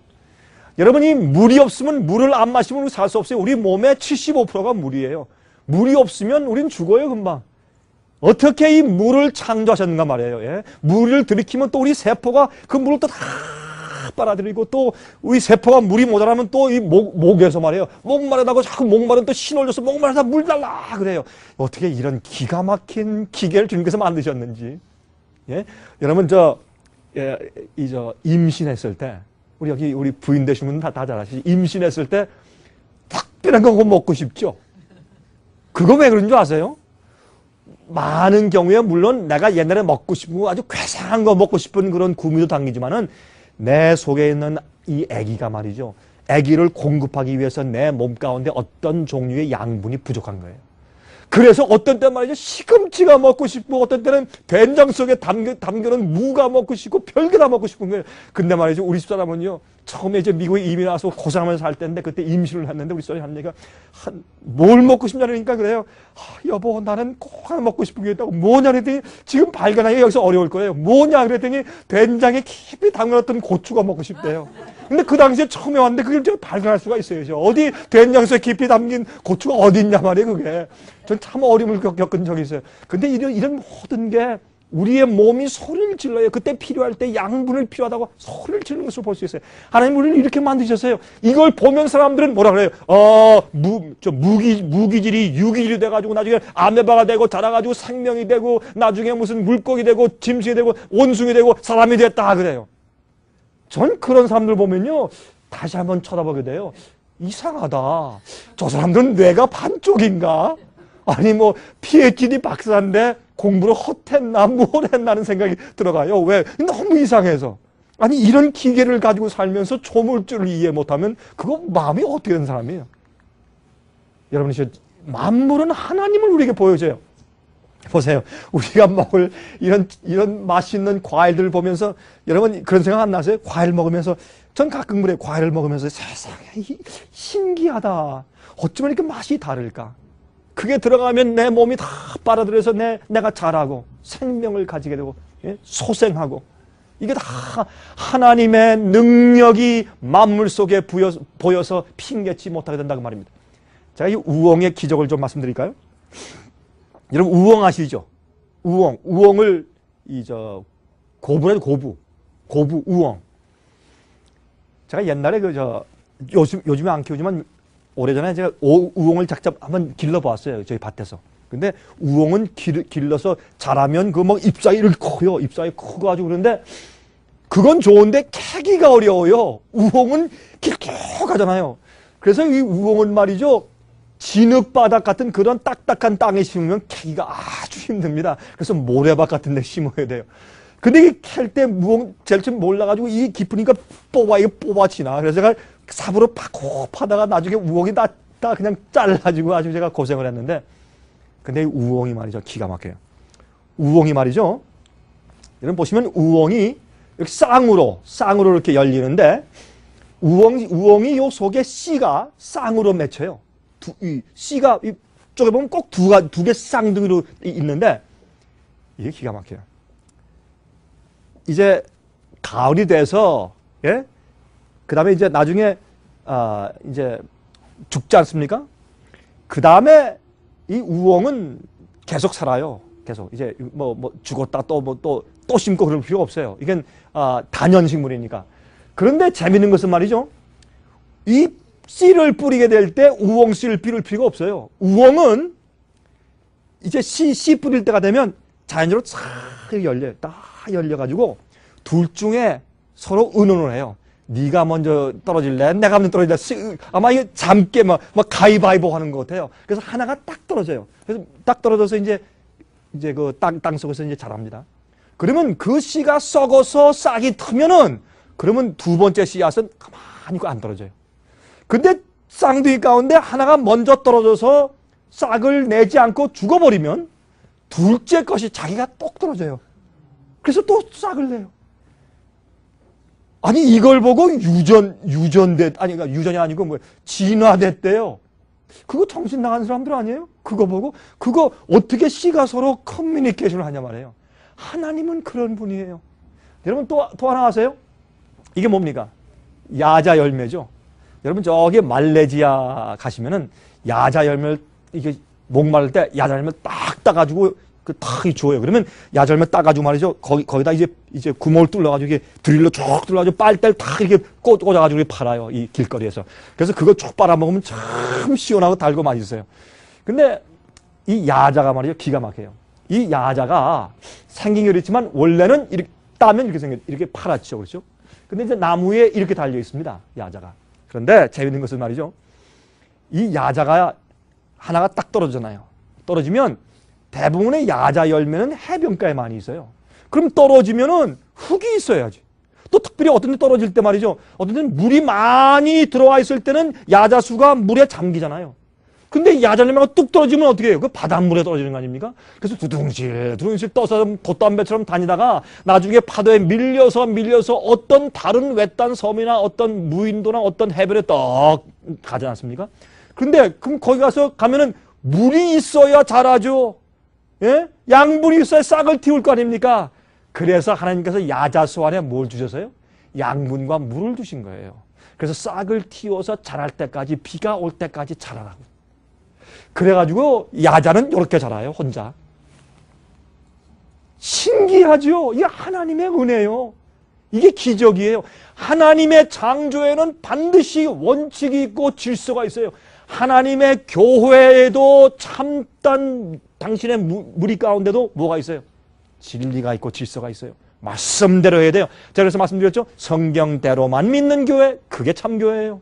여러분이 물이 없으면 물을 안 마시면 우리 살 수 없어요. 우리 몸의 75%가 물이에요. 물이 없으면 우린 죽어요 금방. 어떻게 이 물을 창조하셨는가 말이에요. 예? 물을 들이키면 또 우리 세포가 그 물을 또 다 빨아들이고 또 우리 세포가 물이 모자라면 또 이 목에서 말이에요. 목마르다고 자꾸 목마른 또 신호를 줘서 목마르다 물 달라 그래요. 어떻게 이런 기가 막힌 기계를 주님께서 만드셨는지. 예? 여러분 임신했을 때 우리 여기 우리 부인 되신 분은 다 잘 아시죠? 임신했을 때 특별한 거 먹고 싶죠? 그거 왜 그런 줄 아세요? 많은 경우에 물론 내가 옛날에 먹고 싶은 거 아주 괴상한 거 먹고 싶은 그런 구미도 당기지만은 내 속에 있는 이 아기가 말이죠. 아기를 공급하기 위해서 내 몸 가운데 어떤 종류의 양분이 부족한 거예요. 그래서 어떤 때는 말이죠. 시금치가 먹고 싶고 어떤 때는 된장 속에 담겨놓은 무가 먹고 싶고 별게 다 먹고 싶은 거예요. 근데 말이죠. 우리 집사람은요. 처음에 이제 미국에 이민 와서 고생하면서 살 때인데 그때 임신을 했는데 우리 집사람이 하는 얘기가 뭘 먹고 싶냐니까 그래요. 여보 나는 꼭 하나 먹고 싶은 게 있다고. 뭐냐 그랬더니 지금 발견하기 여기서 어려울 거예요. 뭐냐 그랬더니 된장에 깊이 담겨놨던 고추가 먹고 싶대요. 근데 그 당시에 처음에 왔는데 그걸 제가 발견할 수가 있어요. 어디 된장에 깊이 담긴 고추가 어디 있냐 말이에요 그게. 전 참 어려움을 겪은 적이 있어요. 근데 이런 모든 게 우리의 몸이 소리를 질러요. 그때 필요할 때 양분을 필요하다고 소리를 지르는 것을 볼 수 있어요. 하나님 우리를 이렇게 만드셨어요. 이걸 보면 사람들은 뭐라 그래요? 무기질이 유기질이 돼가지고 나중에 아메바가 되고 자라가지고 생명이 되고 나중에 무슨 물고기 되고 짐승이 되고 원숭이 되고 사람이 됐다 그래요. 전 그런 사람들 보면요. 다시 한번 쳐다보게 돼요. 이상하다. 저 사람들은 뇌가 반쪽인가? 아니 뭐 PhD 박사인데 공부를 헛했나 뭘 했나는 생각이 들어가요. 왜? 너무 이상해서. 아니 이런 기계를 가지고 살면서 조물주를 이해 못하면 그거 마음이 어떻게 된 사람이에요? 여러분 만물은 하나님을 우리에게 보여줘요. 보세요. 우리가 먹을 이런 맛있는 과일들을 보면서 여러분 그런 생각 안 나세요? 과일 먹으면서 전 가끔 그래요. 과일을 먹으면서 세상에 신기하다. 어쩌면 이렇게 맛이 다를까? 그게 들어가면 내 몸이 다 빨아들여서 내가 자라고 생명을 가지게 되고 소생하고 이게 다 하나님의 능력이 만물 속에 보여서 핑계치 못하게 된다고 말입니다. 제가 이 우엉의 기적을 좀 말씀드릴까요? 여러분 우엉 아시죠? 우엉을 고부래도 고부 우엉. 제가 옛날에 요즘에 안 키우지만 오래전에 제가 우엉을 직접 한번 길러보았어요. 저희 밭에서. 근데 우엉은 길러서 자라면 잎사귀 이렇게 커요. 잎사귀 크고 아주 그런데 그건 좋은데 캐기가 어려워요. 우엉은 길쭉하잖아요. 그래서 이 우엉은 말이죠. 진흙바닥 같은 그런 딱딱한 땅에 심으면 캐기가 아주 힘듭니다. 그래서 모래밭 같은 데 심어야 돼요. 근데 캘 때 우엉 제일 처음 몰라가지고 이 깊으니까 뽑아지나. 그래서 제가 삽으로 파고 파다가 나중에 우엉이 다 그냥 잘라지고 아주 제가 고생을 했는데 근데 이 우엉이 말이죠. 기가 막혀요. 우엉이 말이죠. 여러분 보시면 우엉이 이렇게 쌍으로 이렇게 열리는데 우엉이 요 속에 씨가 쌍으로 맺혀요. 이 씨가 이쪽에 보면 꼭 두 개 쌍둥이로 있는데 이게 기가 막혀요. 이제 가을이 돼서 그 다음에 이제 나중에 이제 죽지 않습니까? 그 다음에 이 우엉은 계속 살아요. 계속 이제 죽었다 또 심고 그럴 필요가 없어요. 이건 단연식물이니까. 그런데 재밌는 것은 말이죠. 이 씨를 뿌리게 될 때 우엉 씨를 뿌릴 필요가 없어요. 우엉은 이제 씨 뿌릴 때가 되면 자연적으로 싹 열려요. 딱 열려가지고 둘 중에 서로 의논을 해요. 네가 먼저 떨어질래? 내가 먼저 떨어질래? 아마 이게 잠깨 가위바위보 하는 것 같아요. 그래서 하나가 딱 떨어져요. 그래서 딱 떨어져서 이제 그 땅 속에서 이제 자랍니다. 그러면 그 씨가 썩어서 싹이 트면은 그러면 두 번째 씨앗은 가만히 안 떨어져요. 근데 쌍둥이 가운데 하나가 먼저 떨어져서 싹을 내지 않고 죽어버리면 둘째 것이 자기가 똑 떨어져요. 그래서 또 싹을 내요. 아니 이걸 보고 그러니까 유전이 아니고 뭐 진화됐대요. 그거 정신 나간 사람들 아니에요? 그거 보고 그거 어떻게 씨가 서로 커뮤니케이션을 하냐 말이에요. 하나님은 그런 분이에요. 여러분 또 하나 아세요? 이게 뭡니까? 야자 열매죠. 여러분 저기 말레이시아 가시면은 야자 열매를 이게 목마를 때 야자 열매 딱 따가지고 딱 줘요. 그러면 야자 열매 따가지고 말이죠. 거기다 이제 구멍을 뚫어가지고 이게 드릴로 쭉 뚫어가지고 빨대를 딱 이렇게 꽂아가지고 이렇게 팔아요. 이 길거리에서. 그래서 그거 쭉 빨아먹으면 참 시원하고 달고 맛있어요. 근데 이 야자가 말이죠. 기가 막혀요. 이 야자가 생긴 게 그렇지만 원래는 이렇게 따면 이렇게 생겨 이렇게 파랗죠. 그렇죠? 근데 이제 나무에 이렇게 달려 있습니다. 야자가. 그런데 재밌는 것은 말이죠. 이 야자가 하나가 딱 떨어지잖아요. 떨어지면 대부분의 야자 열매는 해변가에 많이 있어요. 그럼 떨어지면은 흙이 있어야지. 또 특별히 어떤 데 떨어질 때 말이죠. 어떤 데는 물이 많이 들어와 있을 때는 야자수가 물에 잠기잖아요. 근데 야자열매가 뚝 떨어지면 어떻게 해요? 그 바닷물에 떨어지는 거 아닙니까? 그래서 두둥실 떠서 돛담배처럼 다니다가 나중에 파도에 밀려서 어떤 다른 외딴 섬이나 어떤 무인도나 어떤 해변에 떡 가지 않습니까? 근데 그럼 거기 가면은 물이 있어야 자라죠. 예? 양분이 있어야 싹을 틔울 거 아닙니까? 그래서 하나님께서 야자수 안에 뭘 주셔서요? 양분과 물을 주신 거예요. 그래서 싹을 틔워서 자랄 때까지 비가 올 때까지 자라라고. 그래가지고 야자는 이렇게 자라요. 혼자. 신기하죠? 이게 하나님의 은혜요. 이게 기적이에요. 하나님의 창조에는 반드시 원칙이 있고 질서가 있어요. 하나님의 교회에도 참단 당신의 무리 가운데도 뭐가 있어요? 진리가 있고 질서가 있어요. 말씀대로 해야 돼요. 제가 그래서 말씀드렸죠. 성경대로만 믿는 교회, 그게 참교회예요.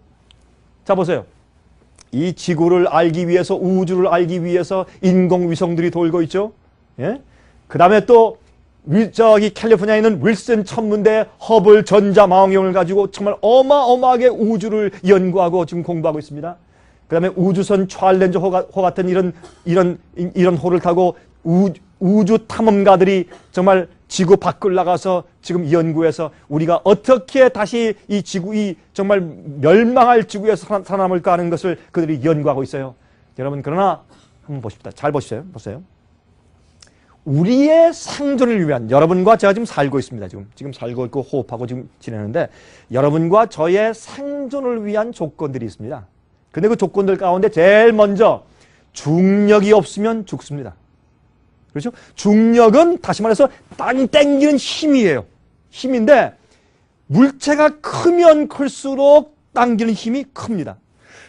자 보세요. 이 지구를 알기 위해서, 우주를 알기 위해서 인공위성들이 돌고 있죠. 예? 그 다음에 또 저기 캘리포니아에 있는 윌슨 천문대 허블 전자망원경을 가지고 정말 어마어마하게 우주를 연구하고 지금 공부하고 있습니다. 그 다음에 우주선 찰렌저 호 같은 이런 호를 타고 우주 탐험가들이 정말 지구 밖을 나가서 지금 연구해서 우리가 어떻게 다시 이 정말 멸망할 지구에서 살아남을까 하는 것을 그들이 연구하고 있어요. 여러분 그러나 한번 보십시다. 잘 보세요. 우리의 생존을 위한 여러분과 제가 지금 살고 있습니다. 지금 살고 있고 호흡하고 지금 지내는데 여러분과 저의 생존을 위한 조건들이 있습니다. 근데 그 조건들 가운데 제일 먼저 중력이 없으면 죽습니다. 그렇죠? 중력은 다시 말해서 땅 땡기는 힘이에요. 힘인데 물체가 크면 클수록 당기는 힘이 큽니다.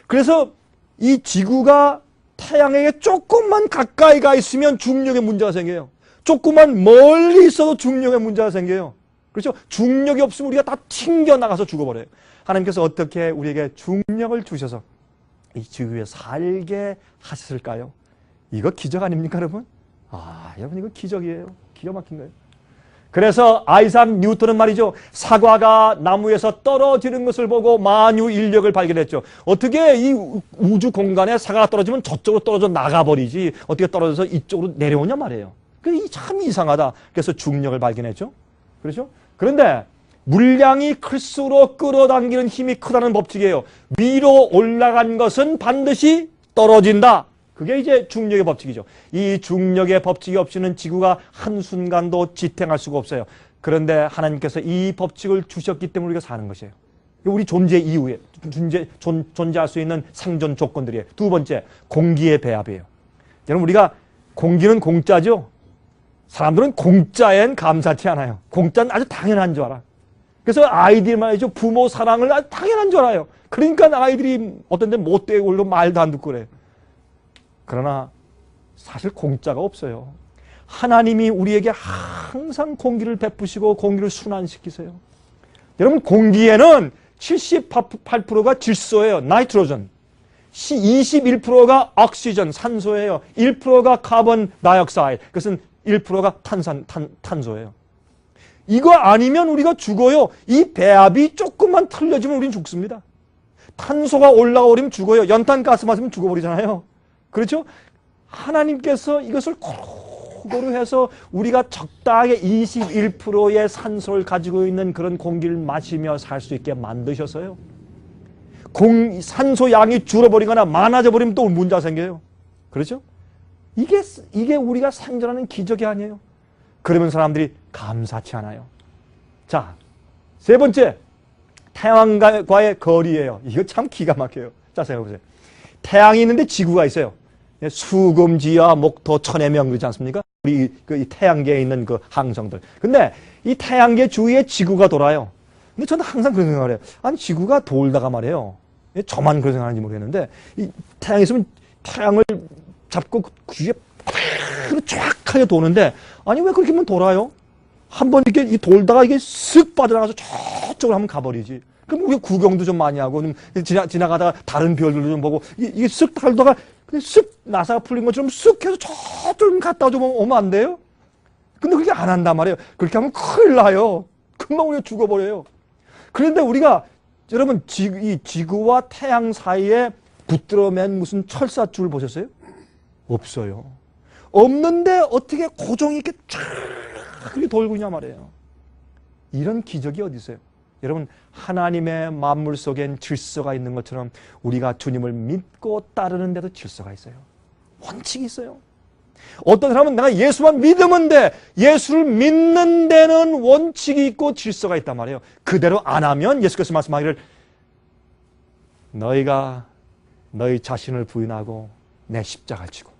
그래서 이 지구가 태양에게 조금만 가까이 가 있으면 중력의 문제가 생겨요. 조금만 멀리 있어도 중력의 문제가 생겨요. 그렇죠? 중력이 없으면 우리가 다 튕겨나가서 죽어버려요. 하나님께서 어떻게 우리에게 중력을 주셔서 이 지구에 살게 하셨을까요? 이거 기적 아닙니까 여러분? 여러분 이거 기적이에요. 기가 막힌 거예요. 그래서 아이작 뉴턴은 말이죠. 사과가 나무에서 떨어지는 것을 보고 만유 인력을 발견했죠. 어떻게 이 우주 공간에 사과가 떨어지면 저쪽으로 떨어져 나가버리지 어떻게 떨어져서 이쪽으로 내려오냐 말이에요. 그게 참 이상하다. 그래서 중력을 발견했죠. 그렇죠? 그런데 물량이 클수록 끌어당기는 힘이 크다는 법칙이에요. 위로 올라간 것은 반드시 떨어진다. 그게 이제 중력의 법칙이죠. 이 중력의 법칙이 없이는 지구가 한순간도 지탱할 수가 없어요. 그런데 하나님께서 이 법칙을 주셨기 때문에 우리가 사는 것이에요. 우리 존재 이후에 존재할 수 있는 생존 조건들이에요. 두 번째, 공기의 배합이에요. 여러분 우리가 공기는 공짜죠. 사람들은 공짜엔 감사치 않아요. 공짜는 아주 당연한 줄 알아. 그래서 아이들이 말이죠. 부모 사랑을 아주 당연한 줄 알아요. 그러니까 아이들이 어떤 데 못되게 굴고 말도 안 듣고 그래요. 그러나 사실 공짜가 없어요. 하나님이 우리에게 항상 공기를 베푸시고 공기를 순환시키세요. 여러분 공기에는 78%가 질소예요. 나이트로전. 21%가 옥시전, 산소예요. 1%가 카본 다이옥사이드. 그것은 1%가 탄소예요. 이거 아니면 우리가 죽어요. 이 배합이 조금만 틀려지면 우리는 죽습니다. 탄소가 올라오면 죽어요. 연탄가스 마시면 죽어버리잖아요. 그렇죠? 하나님께서 이것을 토거로 해서 우리가 적당하게 21%의 산소를 가지고 있는 그런 공기를 마시며 살 수 있게 만드셨어요. 산소 양이 줄어버리거나 많아져 버리면 또 문제가 생겨요. 그렇죠? 이게 우리가 생존하는 기적이 아니에요. 그러면 사람들이 감사치 않아요. 자, 세 번째, 태양과의 거리예요. 이거 참 기가 막혀요. 자, 생각해보세요. 태양이 있는데 지구가 있어요. 수금지와 목토, 천해명 그렇지 않습니까? 우리 이 태양계에 있는 그 항성들. 근데 이 태양계 주위에 지구가 돌아요. 근데 저는 항상 그런 생각을 해요. 아니, 지구가 돌다가 말이에요. 저만 그런 생각하는지 모르겠는데, 이 태양이 있으면 태양을 잡고 그 위에 정확하게 도는데, 아니, 왜 그렇게 하면 돌아요? 한번 이렇게 돌다가 이게 쓱 빠져나가서 저쪽으로 한번 가버리지. 그럼 우리가 구경도 좀 많이 하고, 지나가다가 다른 별들도 좀 보고, 이게 쓱 달다가, 쓱 나사가 풀린 것처럼 쓱 해서 저쪽 갔다 오면 안 돼요? 근데 그렇게 안 한단 말이에요. 그렇게 하면 큰일 나요. 금방 우리가 죽어버려요. 그런데 우리가, 여러분, 이 지구와 태양 사이에 붙들어 맨 무슨 철사줄 보셨어요? 없어요. 없는데 어떻게 고정이 이렇게 쫙 그렇게 돌고 있냐 말이에요. 이런 기적이 어디 있어요? 여러분, 하나님의 만물 속엔 질서가 있는 것처럼 우리가 주님을 믿고 따르는 데도 질서가 있어요. 원칙이 있어요. 어떤 사람은 내가 예수만 믿으면 돼. 예수를 믿는 데는 원칙이 있고 질서가 있단 말이에요. 그대로 안 하면 예수께서 말씀하기를 너희가 너희 자신을 부인하고 내 십자가를 지고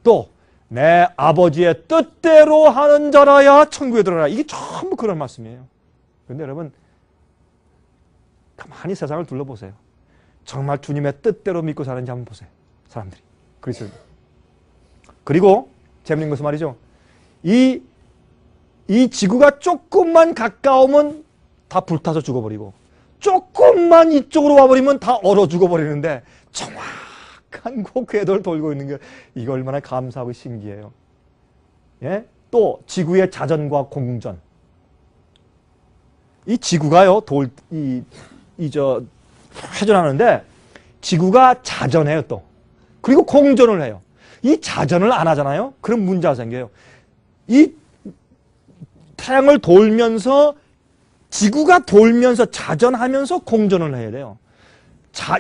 또 내 아버지의 뜻대로 하는 자라야 천국에 들어가라. 이게 전부 그런 말씀이에요. 그런데 여러분, 가만히 세상을 둘러보세요. 정말 주님의 뜻대로 믿고 사는지 한번 보세요. 사람들이. 그리고 재밌는 것은 말이죠. 이 지구가 조금만 가까우면 다 불타서 죽어버리고 조금만 이쪽으로 와버리면 다 얼어 죽어버리는데 정확한 그 궤도를 돌고 있는 게 이거 얼마나 감사하고 신기해요. 예? 또 지구의 자전과 공전. 이 지구가요 회전하는데 지구가 자전해요 또. 그리고 공전을 해요. 이 자전을 안 하잖아요. 그럼 문제가 생겨요. 이 태양을 돌면서 지구가 돌면서 자전하면서 공전을 해야 돼요.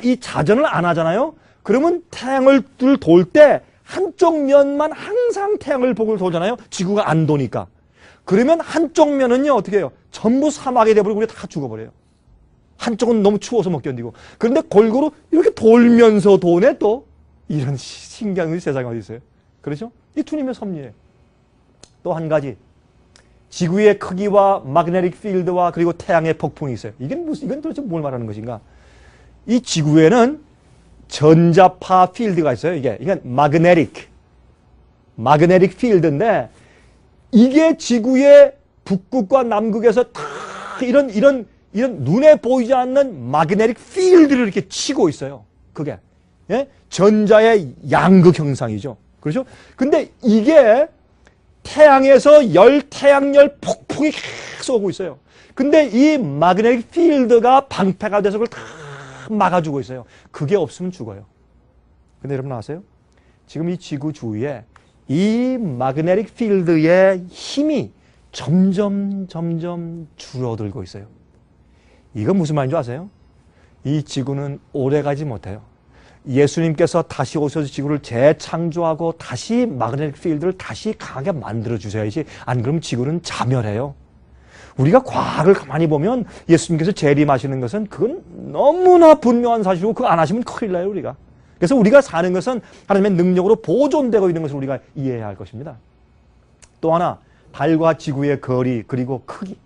이 자전을 안 하잖아요. 그러면 태양을 돌 때 한쪽 면만 항상 태양을 보고 돌잖아요. 지구가 안 도니까. 그러면 한쪽 면은요 어떻게 해요? 전부 사막이 돼버리고 우리 다 죽어버려요. 한쪽은 너무 추워서 못 견디고. 그런데 골고루 이렇게 돌면서 도네 또. 이런 신기한 세상이 어디 있어요? 그렇죠? 이 주님의 섭리예요. 또 한 가지. 지구의 크기와 마그네틱 필드와 그리고 태양의 폭풍이 있어요. 이건 도대체 뭘 말하는 것인가? 이 지구에는 전자파 필드가 있어요. 이건 마그네틱 필드인데 이게 지구의 북극과 남극에서 다 이런 눈에 보이지 않는 마그네틱 필드를 이렇게 치고 있어요. 그게. 예? 전자의 양극 형상이죠. 그렇죠? 근데 이게 태양에서 태양열 폭풍이 계속 오고 있어요. 근데 이 마그네틱 필드가 방패가 돼서 그걸 다 막아주고 있어요. 그게 없으면 죽어요. 근데 여러분 아세요? 지금 이 지구 주위에 이 마그네틱 필드의 힘이 점점 줄어들고 있어요. 이건 무슨 말인지 아세요? 이 지구는 오래가지 못해요. 예수님께서 다시 오셔서 지구를 재창조하고 다시 마그네틱 필드를 다시 강하게 만들어 주셔야지 안 그러면 지구는 자멸해요. 우리가 과학을 가만히 보면 예수님께서 재림하시는 것은 그건 너무나 분명한 사실이고 그거 안 하시면 큰일 나요 우리가. 그래서 우리가 사는 것은 하나님의 능력으로 보존되고 있는 것을 우리가 이해해야 할 것입니다. 또 하나 달과 지구의 거리 그리고 크기.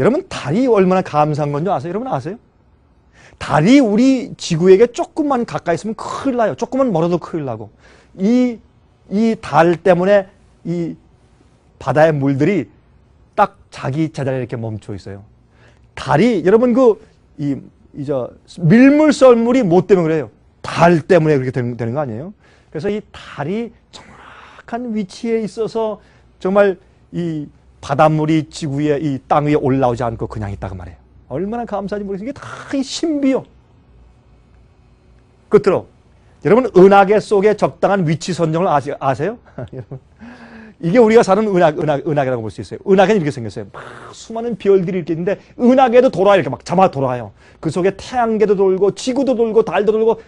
여러분 달이 얼마나 감사한 건지 아세요? 여러분 아세요? 달이 우리 지구에게 조금만 가까이 있으면 큰일 나요. 조금만 멀어도 큰일 나고. 이 달 때문에 이 바다의 물들이 딱 자기 제자리에 이렇게 멈춰 있어요. 달이, 여러분 밀물 썰물이 뭐 때문에 그래요? 달 때문에 그렇게 되는 거 아니에요? 그래서 이 달이 정확한 위치에 있어서 정말 이 바닷물이 지구의 이 땅 위에 올라오지 않고 그냥 있다고 말해요. 얼마나 감사한지 모르겠어요. 이게 다 이 신비요. 끝으로 여러분 은하계 속에 적당한 위치 선정을 아세요? 여러분 이게 우리가 사는 은하계라고 볼 수 있어요. 은하계는 이렇게 생겼어요. 막 수많은 별들이 이렇게 있는데 은하계도 돌아요. 이렇게 막 잡아 돌아요. 그 속에 태양계도 돌고 지구도 돌고 달도 돌고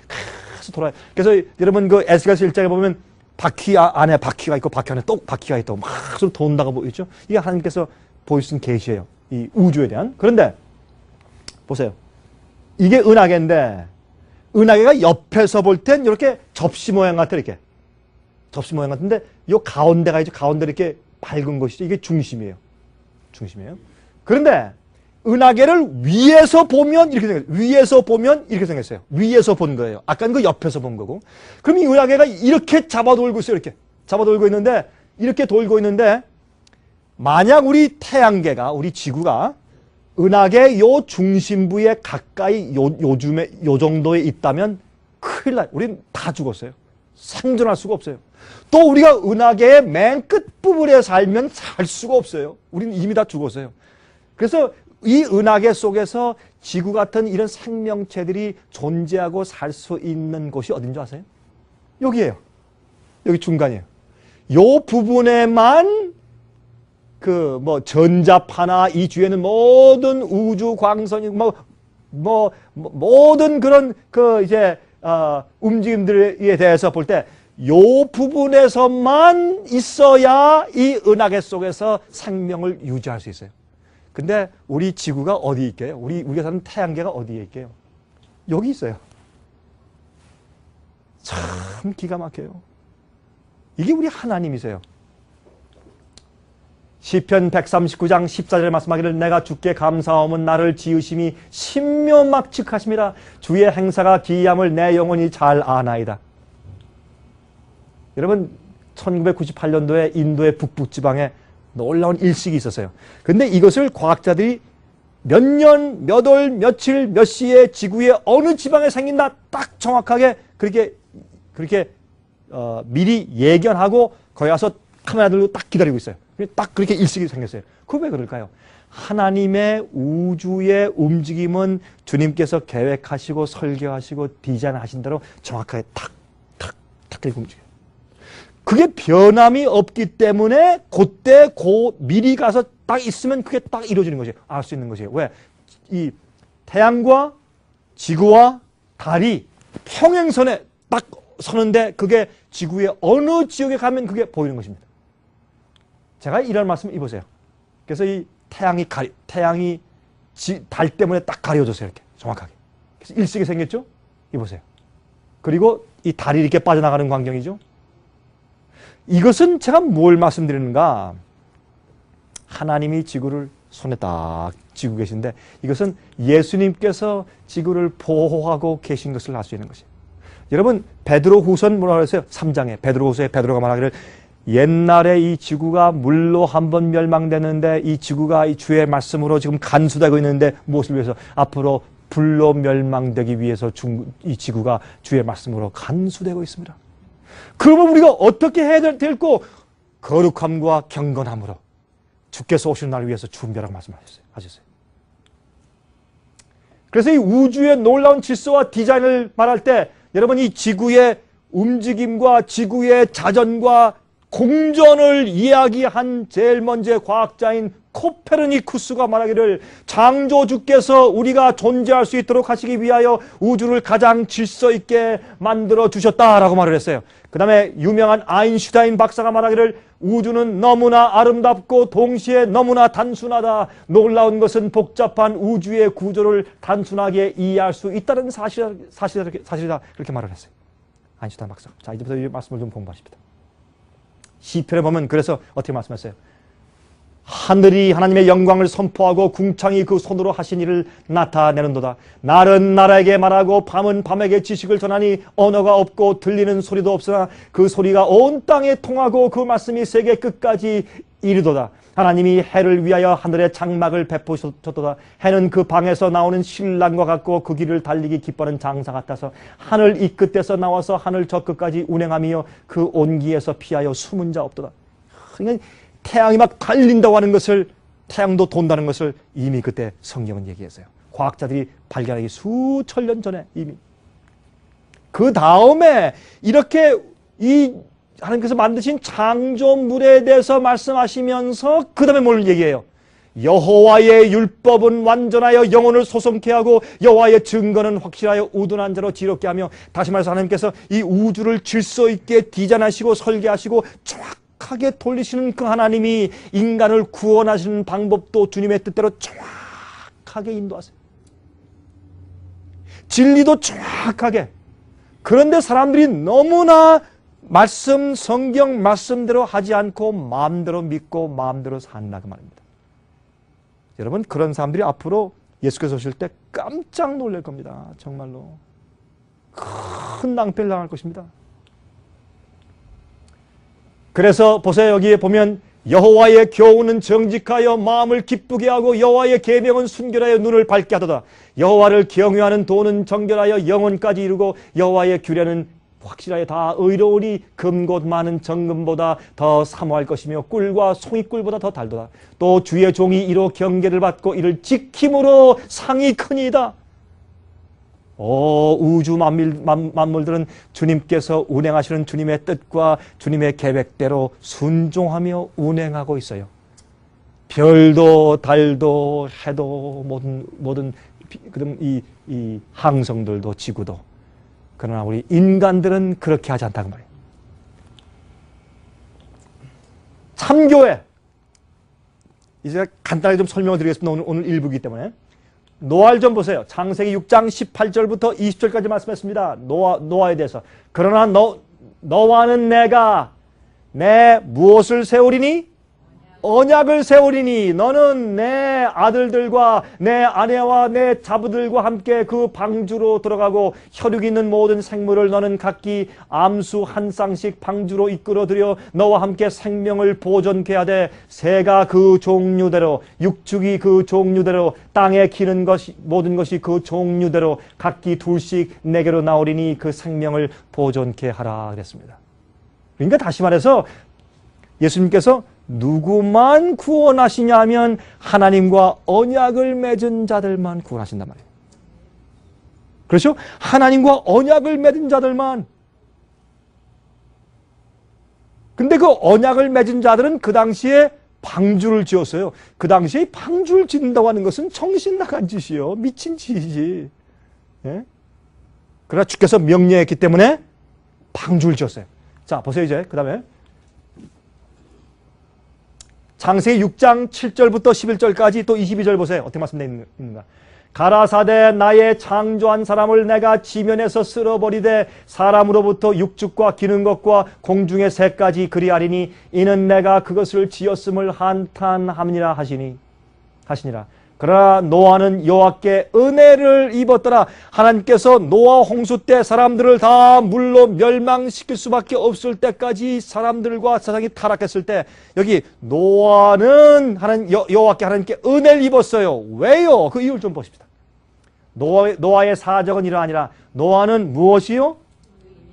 계속 돌아요. 그래서 여러분 그 에스겔서 1장에 보면 바퀴 안에 바퀴가 있고 바퀴 안에 또 바퀴가 있고 막 돈다고 보이죠. 이게 하나님께서 보여주신 계시예요. 이 우주에 대한. 그런데 보세요. 이게 은하계인데 은하계가 옆에서 볼 땐 이렇게 접시 모양 같아. 이렇게 접시 모양 같은데 요 가운데가 있죠. 가운데 이렇게 밝은 것이죠. 이게 중심이에요. 중심이에요. 그런데 은하계를 위에서 보면 이렇게 생겼어요. 위에서 보면 이렇게 생겼어요. 위에서 본 거예요. 아까는 그 옆에서 본 거고. 그럼 이 은하계가 이렇게 잡아 돌고 있어요. 이렇게 잡아 돌고 있는데 이렇게 돌고 있는데 만약 우리 태양계가 우리 지구가 은하계 요 중심부에 가까이 요 정도에 있다면 큰일 나요. 우리는 다 죽었어요. 생존할 수가 없어요. 또 우리가 은하계의 맨 끝부분에 살면 살 수가 없어요. 우리는 이미 다 죽었어요. 그래서 이 은하계 속에서 지구 같은 이런 생명체들이 존재하고 살 수 있는 곳이 어딘 줄 아세요? 여기에요. 여기 중간이에요. 요 부분에만 그 전자파나 이 주에는 모든 우주 광선이 모든 그런 그 이제 움직임들에 대해서 볼 때 요 부분에서만 있어야 이 은하계 속에서 생명을 유지할 수 있어요. 근데 우리 지구가 어디에 있게요? 우리가 사는 태양계가 어디에 있게요? 여기 있어요. 참 기가 막혀요. 이게 우리 하나님이세요. 시편 139장 14절에 말씀하기를 내가 주께 감사함은 나를 지으심이 신묘막측하심이라 주의 행사가 기이함을 내 영혼이 잘 아나이다. 여러분 1998년도에 인도의 북부지방에 놀라운 일식이 있었어요. 근데 이것을 과학자들이 몇 년, 몇 월, 며칠, 몇 시에 지구의 어느 지방에 생긴다 딱 정확하게 그렇게 미리 예견하고 거기 가서 카메라 들고 딱 기다리고 있어요. 딱 그렇게 일식이 생겼어요. 그거 왜 그럴까요? 하나님의 우주의 움직임은 주님께서 계획하시고 설계하시고 디자인하신 대로 정확하게 탁 이렇게 움직여요. 그게 변함이 없기 때문에 그때 미리 가서 딱 있으면 그게 딱 이루어지는 것이에요. 알 수 있는 것이에요. 왜? 이 태양과 지구와 달이 평행선에 딱 서는데 그게 지구의 어느 지역에 가면 그게 보이는 것입니다. 제가 이런 말씀 입으세요. 그래서 이 태양이 달 때문에 딱 가려졌어요. 이렇게 정확하게. 그래서 일식이 생겼죠? 이보세요. 그리고 이 달이 이렇게 빠져나가는 광경이죠? 이것은 제가 뭘 말씀드리는가? 하나님이 지구를 손에 딱 쥐고 계신데 이것은 예수님께서 지구를 보호하고 계신 것을 알 수 있는 것이에요. 여러분 베드로후서는 뭐라고 했어요? 3장에 베드로후서에 베드로가 말하기를 옛날에 이 지구가 물로 한번 멸망되는데 이 지구가 이 주의 말씀으로 지금 간수되고 있는데 무엇을 위해서? 앞으로 불로 멸망되기 위해서 이 지구가 주의 말씀으로 간수되고 있습니다. 그러면 우리가 어떻게 해야 될고? 거룩함과 경건함으로 주께서 오시는 날을 위해서 준비하라고 말씀하셨어요. 그래서 이 우주의 놀라운 질서와 디자인을 말할 때 여러분 이 지구의 움직임과 지구의 자전과 공전을 이야기한 제일 먼저 과학자인 코페르니쿠스가 말하기를 창조주께서 우리가 존재할 수 있도록 하시기 위하여 우주를 가장 질서 있게 만들어 주셨다라고 말을 했어요. 그 다음에 유명한 아인슈타인 박사가 말하기를 우주는 너무나 아름답고 동시에 너무나 단순하다. 놀라운 것은 복잡한 우주의 구조를 단순하게 이해할 수 있다는 사실이다. 그렇게 말을 했어요. 아인슈타인 박사. 자, 이제부터 이 말씀을 좀 공부하십니다. 시편에 보면 그래서 어떻게 말씀했어요? 하늘이 하나님의 영광을 선포하고 궁창이 그 손으로 하신 일을 나타내는도다. 날은 나라에게 말하고 밤은 밤에게 지식을 전하니 언어가 없고 들리는 소리도 없으나 그 소리가 온 땅에 통하고 그 말씀이 세계 끝까지 이르도다. 하나님이 해를 위하여 하늘에 장막을 베푸셨도다. 해는 그 방에서 나오는 신랑과 같고 그 길을 달리기 기뻐하는 장사 같아서 하늘 이 끝에서 나와서 하늘 저 끝까지 운행하며 그 온기에서 피하여 숨은 자 없도다. 그러니까 태양이 막 달린다고 하는 것을, 태양도 돈다는 것을 이미 그때 성경은 얘기했어요. 과학자들이 발견하기 수천 년 전에 이미. 그 다음에 이렇게 이 하나님께서 만드신 창조물에 대해서 말씀하시면서 그 다음에 뭘 얘기해요? 여호와의 율법은 완전하여 영혼을 소성케 하고 여호와의 증거는 확실하여 우둔한 자로 지롭게 하며, 다시 말해서 하나님께서 이 우주를 질서 있게 디자인하시고 설계하시고 정확하게 돌리시는 그 하나님이 인간을 구원하시는 방법도 주님의 뜻대로 정확하게 인도하세요. 진리도 정확하게. 그런데 사람들이 너무나 말씀, 성경 말씀대로 하지 않고 마음대로 믿고 마음대로 산다 그 말입니다. 여러분, 그런 사람들이 앞으로 예수께서 오실 때 깜짝 놀랄 겁니다. 정말로 큰 낭패를 당할 것입니다. 그래서 보세요. 여기에 보면 여호와의 교훈은 정직하여 마음을 기쁘게 하고 여호와의 계명은 순결하여 눈을 밝게 하도다. 여호와를 경외하는 도는 정결하여 영혼까지 이루고 여호와의 규례는 확실하게 다 의로우니 금곧 많은 정금보다 더 사모할 것이며 꿀과 송이꿀보다 더 달도다. 또 주의 종이 이로 경계를 받고 이를 지킴으로 상이 크니이다. 우주 만물들은 주님께서 운행하시는 주님의 뜻과 주님의 계획대로 순종하며 운행하고 있어요. 별도 달도 해도 모든 이 항성들도 지구도. 그러나 우리 인간들은 그렇게 하지 않다고 말이에요. 참교회. 이제 간단하게 좀 설명을 드리겠습니다. 오늘 일부이기 때문에. 노아를 좀 보세요. 창세기 6장 18절부터 20절까지 말씀했습니다. 노아에 대해서. 그러나 너와는 내가 내 무엇을 세우리니? 언약을 세우리니 너는 내 아들들과 내 아내와 내 자부들과 함께 그 방주로 들어가고 혈육 있는 모든 생물을 너는 각기 암수 한 쌍씩 방주로 이끌어들여 너와 함께 생명을 보존케 하되 새가 그 종류대로 육축이 그 종류대로 땅에 기는 것이 모든 것이 그 종류대로 각기 둘씩 내게로 나오리니 그 생명을 보존케 하라 그랬습니다. 그러니까 다시 말해서 예수님께서 누구만 구원하시냐 하면 하나님과 언약을 맺은 자들만 구원하신단 말이에요. 그렇죠? 하나님과 언약을 맺은 자들만. 근데 그 언약을 맺은 자들은 그 당시에 방주를 지었어요. 그 당시에 방주를 짓는다고 하는 것은 정신 나간 짓이요. 미친 짓이지. 예? 그러나 주께서 명령했기 때문에 방주를 지었어요. 자, 보세요 이제. 그 다음에 창세기 6장 7절부터 11절까지 또 22절 보세요. 어떻게 말씀되어 있는가. 가라사대 나의 창조한 사람을 내가 지면에서 쓸어버리되 사람으로부터 육축과 기는 것과 공중의 새까지 그리하리니 이는 내가 그것을 지었음을 한탄함이니라 하시니라. 그러나 노아는 여호와께 은혜를 입었더라. 하나님께서 노아 홍수 때 사람들을 다 물로 멸망시킬 수밖에 없을 때까지 사람들과 세상이 타락했을 때 여기 노아는 여호와께 하나님께 은혜를 입었어요. 왜요? 그 이유를 좀 보십시다. 노아의 사적은 이러하니라. 노아는 무엇이요?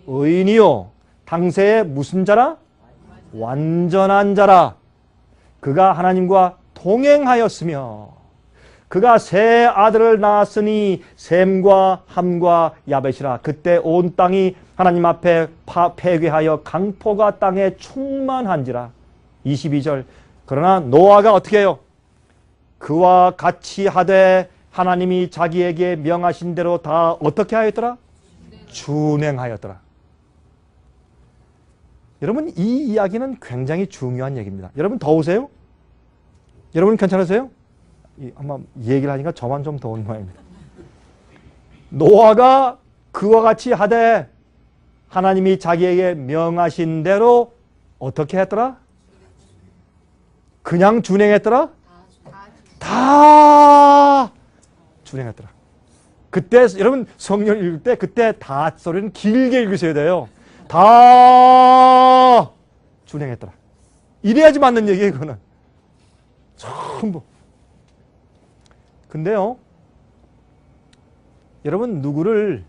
의인이요. 당세에 무슨 자라? 완전한 자라. 그가 하나님과 동행하였으며 그가 세 아들을 낳았으니 셈과 함과 야벳이라. 그때 온 땅이 하나님 앞에 폐괴하여 강포가 땅에 충만한지라. 22절. 그러나 노아가 어떻게 해요? 그와 같이 하되 하나님이 자기에게 명하신 대로 다 어떻게 하였더라? 준행하였더라. 여러분, 이 이야기는 굉장히 중요한 얘기입니다. 여러분 더우세요? 여러분 괜찮으세요? 한번 얘기를 하니까 저만 좀 더운 모양입니다. 노아가 그와 같이 하되 하나님이 자기에게 명하신 대로 어떻게 했더라? 그냥 준행했더라? 다 준행했더라. 그때 여러분 성경 읽을 때 그때 다 소리는 길게 읽으셔야 돼요. 다 준행했더라. 이래야지 맞는 얘기예요. 그거는 전부. 근데요, 여러분 누구를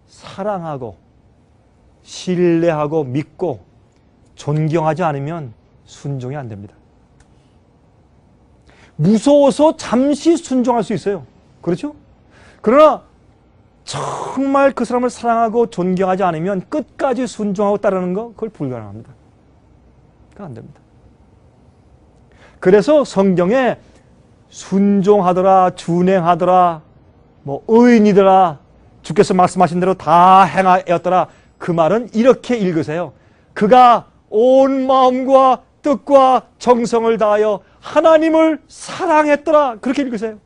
사랑하고 신뢰하고 믿고 존경하지 않으면 순종이 안 됩니다. 무서워서 잠시 순종할 수 있어요. 그렇죠? 그러나 정말 그 사람을 사랑하고 존경하지 않으면 끝까지 순종하고 따르는 거 그걸 불가능합니다. 그건 안 됩니다. 그래서 성경에 순종하더라, 준행하더라, 뭐 의인이더라, 주께서 말씀하신 대로 다 행하였더라. 그 말은 이렇게 읽으세요. 그가 온 마음과 뜻과 정성을 다하여 하나님을 사랑했더라. 그렇게 읽으세요.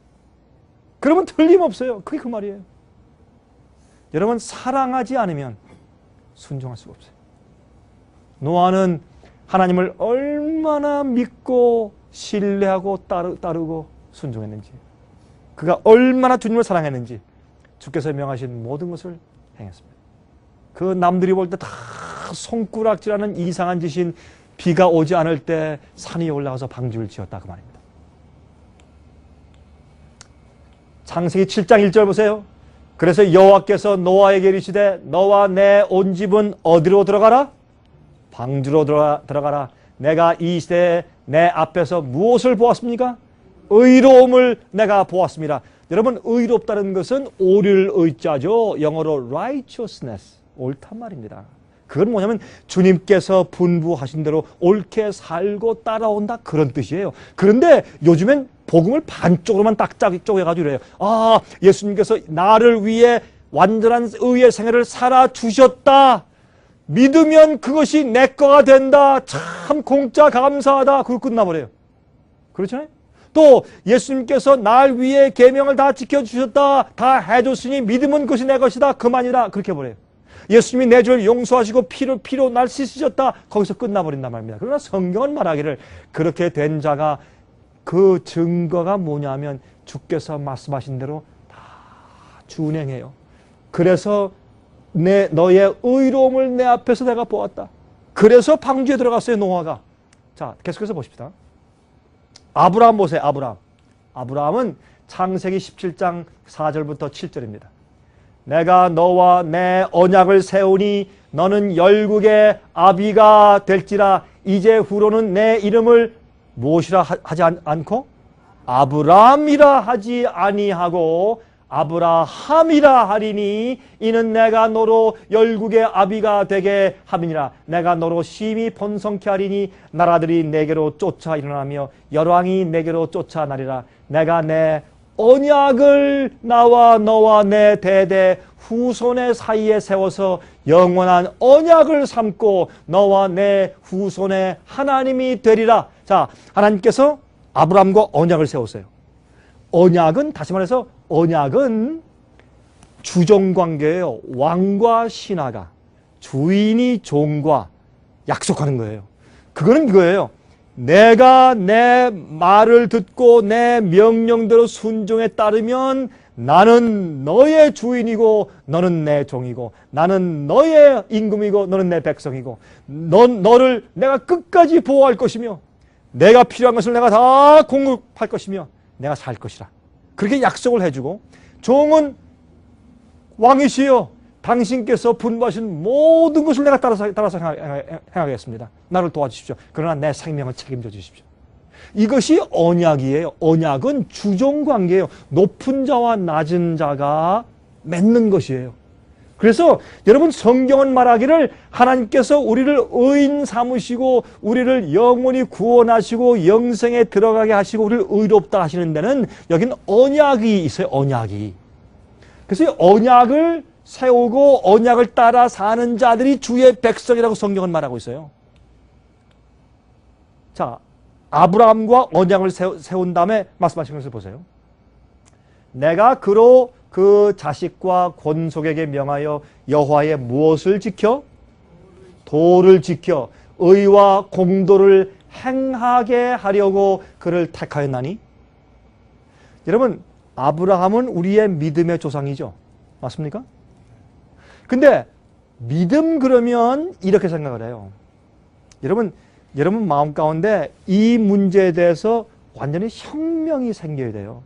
그러면 틀림없어요. 그게 그 말이에요. 여러분, 사랑하지 않으면 순종할 수가 없어요. 노아는 하나님을 얼마나 믿고 신뢰하고 따르고 순종했는지, 그가 얼마나 주님을 사랑했는지 주께서 명하신 모든 것을 행했습니다. 그 남들이 볼 때 다 손가락질하는 이상한 짓인 비가 오지 않을 때 산 위에 올라가서 방주를 지었다 그 말입니다. 창세기 7장 1절 보세요. 그래서 여호와께서 노아에게 이르시되 너와 내 온 집은 어디로 들어가라? 방주로 들어가라. 내가 이 시대에 내 앞에서 무엇을 보았습니까? 의로움을 내가 보았습니다. 여러분, 의롭다는 것은 오를 의자죠. 영어로 righteousness, 옳단 말입니다. 그건 뭐냐면 주님께서 분부하신 대로 옳게 살고 따라온다, 그런 뜻이에요. 그런데 요즘엔 복음을 반쪽으로만 딱 쪼개가지고 이래요. 아, 예수님께서 나를 위해 완전한 의의 생애를 살아주셨다. 믿으면 그것이 내 거가 된다. 참 공짜 감사하다. 그리고 끝나버려요. 그렇잖아요. 또 예수님께서 날 위해 계명을 다 지켜주셨다. 다 해줬으니 믿으면 그것이 내 것이다. 그만이다. 그렇게 해버려요. 예수님이 내 죄를 용서하시고 피로 날 씻으셨다. 거기서 끝나버린단 말입니다. 그러나 성경은 말하기를 그렇게 된 자가 그 증거가 뭐냐면 주께서 말씀하신 대로 다 준행해요. 그래서 너의 의로움을 내 앞에서 내가 보았다. 그래서 방주에 들어갔어요, 노아가. 자, 계속해서 보십시다. 아브라함 보세요, 아브라함. 아브라함은 창세기 17장 4절부터 7절입니다. 내가 너와 내 언약을 세우니 너는 열국의 아비가 될지라. 이제 후로는 내 이름을 무엇이라 하지 않고 아브라함이라 하지 아니하고 아브라함이라 하리니 이는 내가 너로 열국의 아비가 되게 함이니라. 내가 너로 심히 번성케 하리니 나라들이 내게로 쫓아 일어나며 열왕이 내게로 쫓아나리라. 내가 내 언약을 나와 너와 내 대대 후손의 사이에 세워서 영원한 언약을 삼고 너와 내 후손의 하나님이 되리라. 자, 하나님께서 아브라함과 언약을 세웠어요. 언약은, 다시 말해서 언약은 주종관계예요. 왕과 신하가, 주인이 종과 약속하는 거예요. 그거는 이거예요. 내가 내 말을 듣고 내 명령대로 순종에 따르면 나는 너의 주인이고 너는 내 종이고 나는 너의 임금이고 너는 내 백성이고 너를 내가 끝까지 보호할 것이며 내가 필요한 것을 내가 다 공급할 것이며 내가 살 것이라. 그렇게 약속을 해주고, 종은 왕이시여 당신께서 분부하신 모든 것을 내가 따라서 행하겠습니다. 나를 도와주십시오. 그러나 내 생명을 책임져 주십시오. 이것이 언약이에요. 언약은 주종관계예요. 높은 자와 낮은 자가 맺는 것이에요. 그래서 여러분, 성경은 말하기를 하나님께서 우리를 의인 삼으시고 우리를 영원히 구원하시고 영생에 들어가게 하시고 우리를 의롭다 하시는 데는 여기는 언약이 있어요. 언약이. 그래서 언약을 세우고 언약을 따라 사는 자들이 주의 백성이라고 성경은 말하고 있어요. 자, 아브라함과 언약을 세운 다음에 말씀하신 것을 보세요. 내가 그로 그 자식과 권속에게 명하여 여호와의 무엇을 지켜? 도를 지켜 의와 공도를 행하게 하려고 그를 택하였나니? 여러분, 아브라함은 우리의 믿음의 조상이죠. 맞습니까? 근데 믿음 그러면 이렇게 생각을 해요. 여러분 마음 가운데 이 문제에 대해서 완전히 혁명이 생겨야 돼요.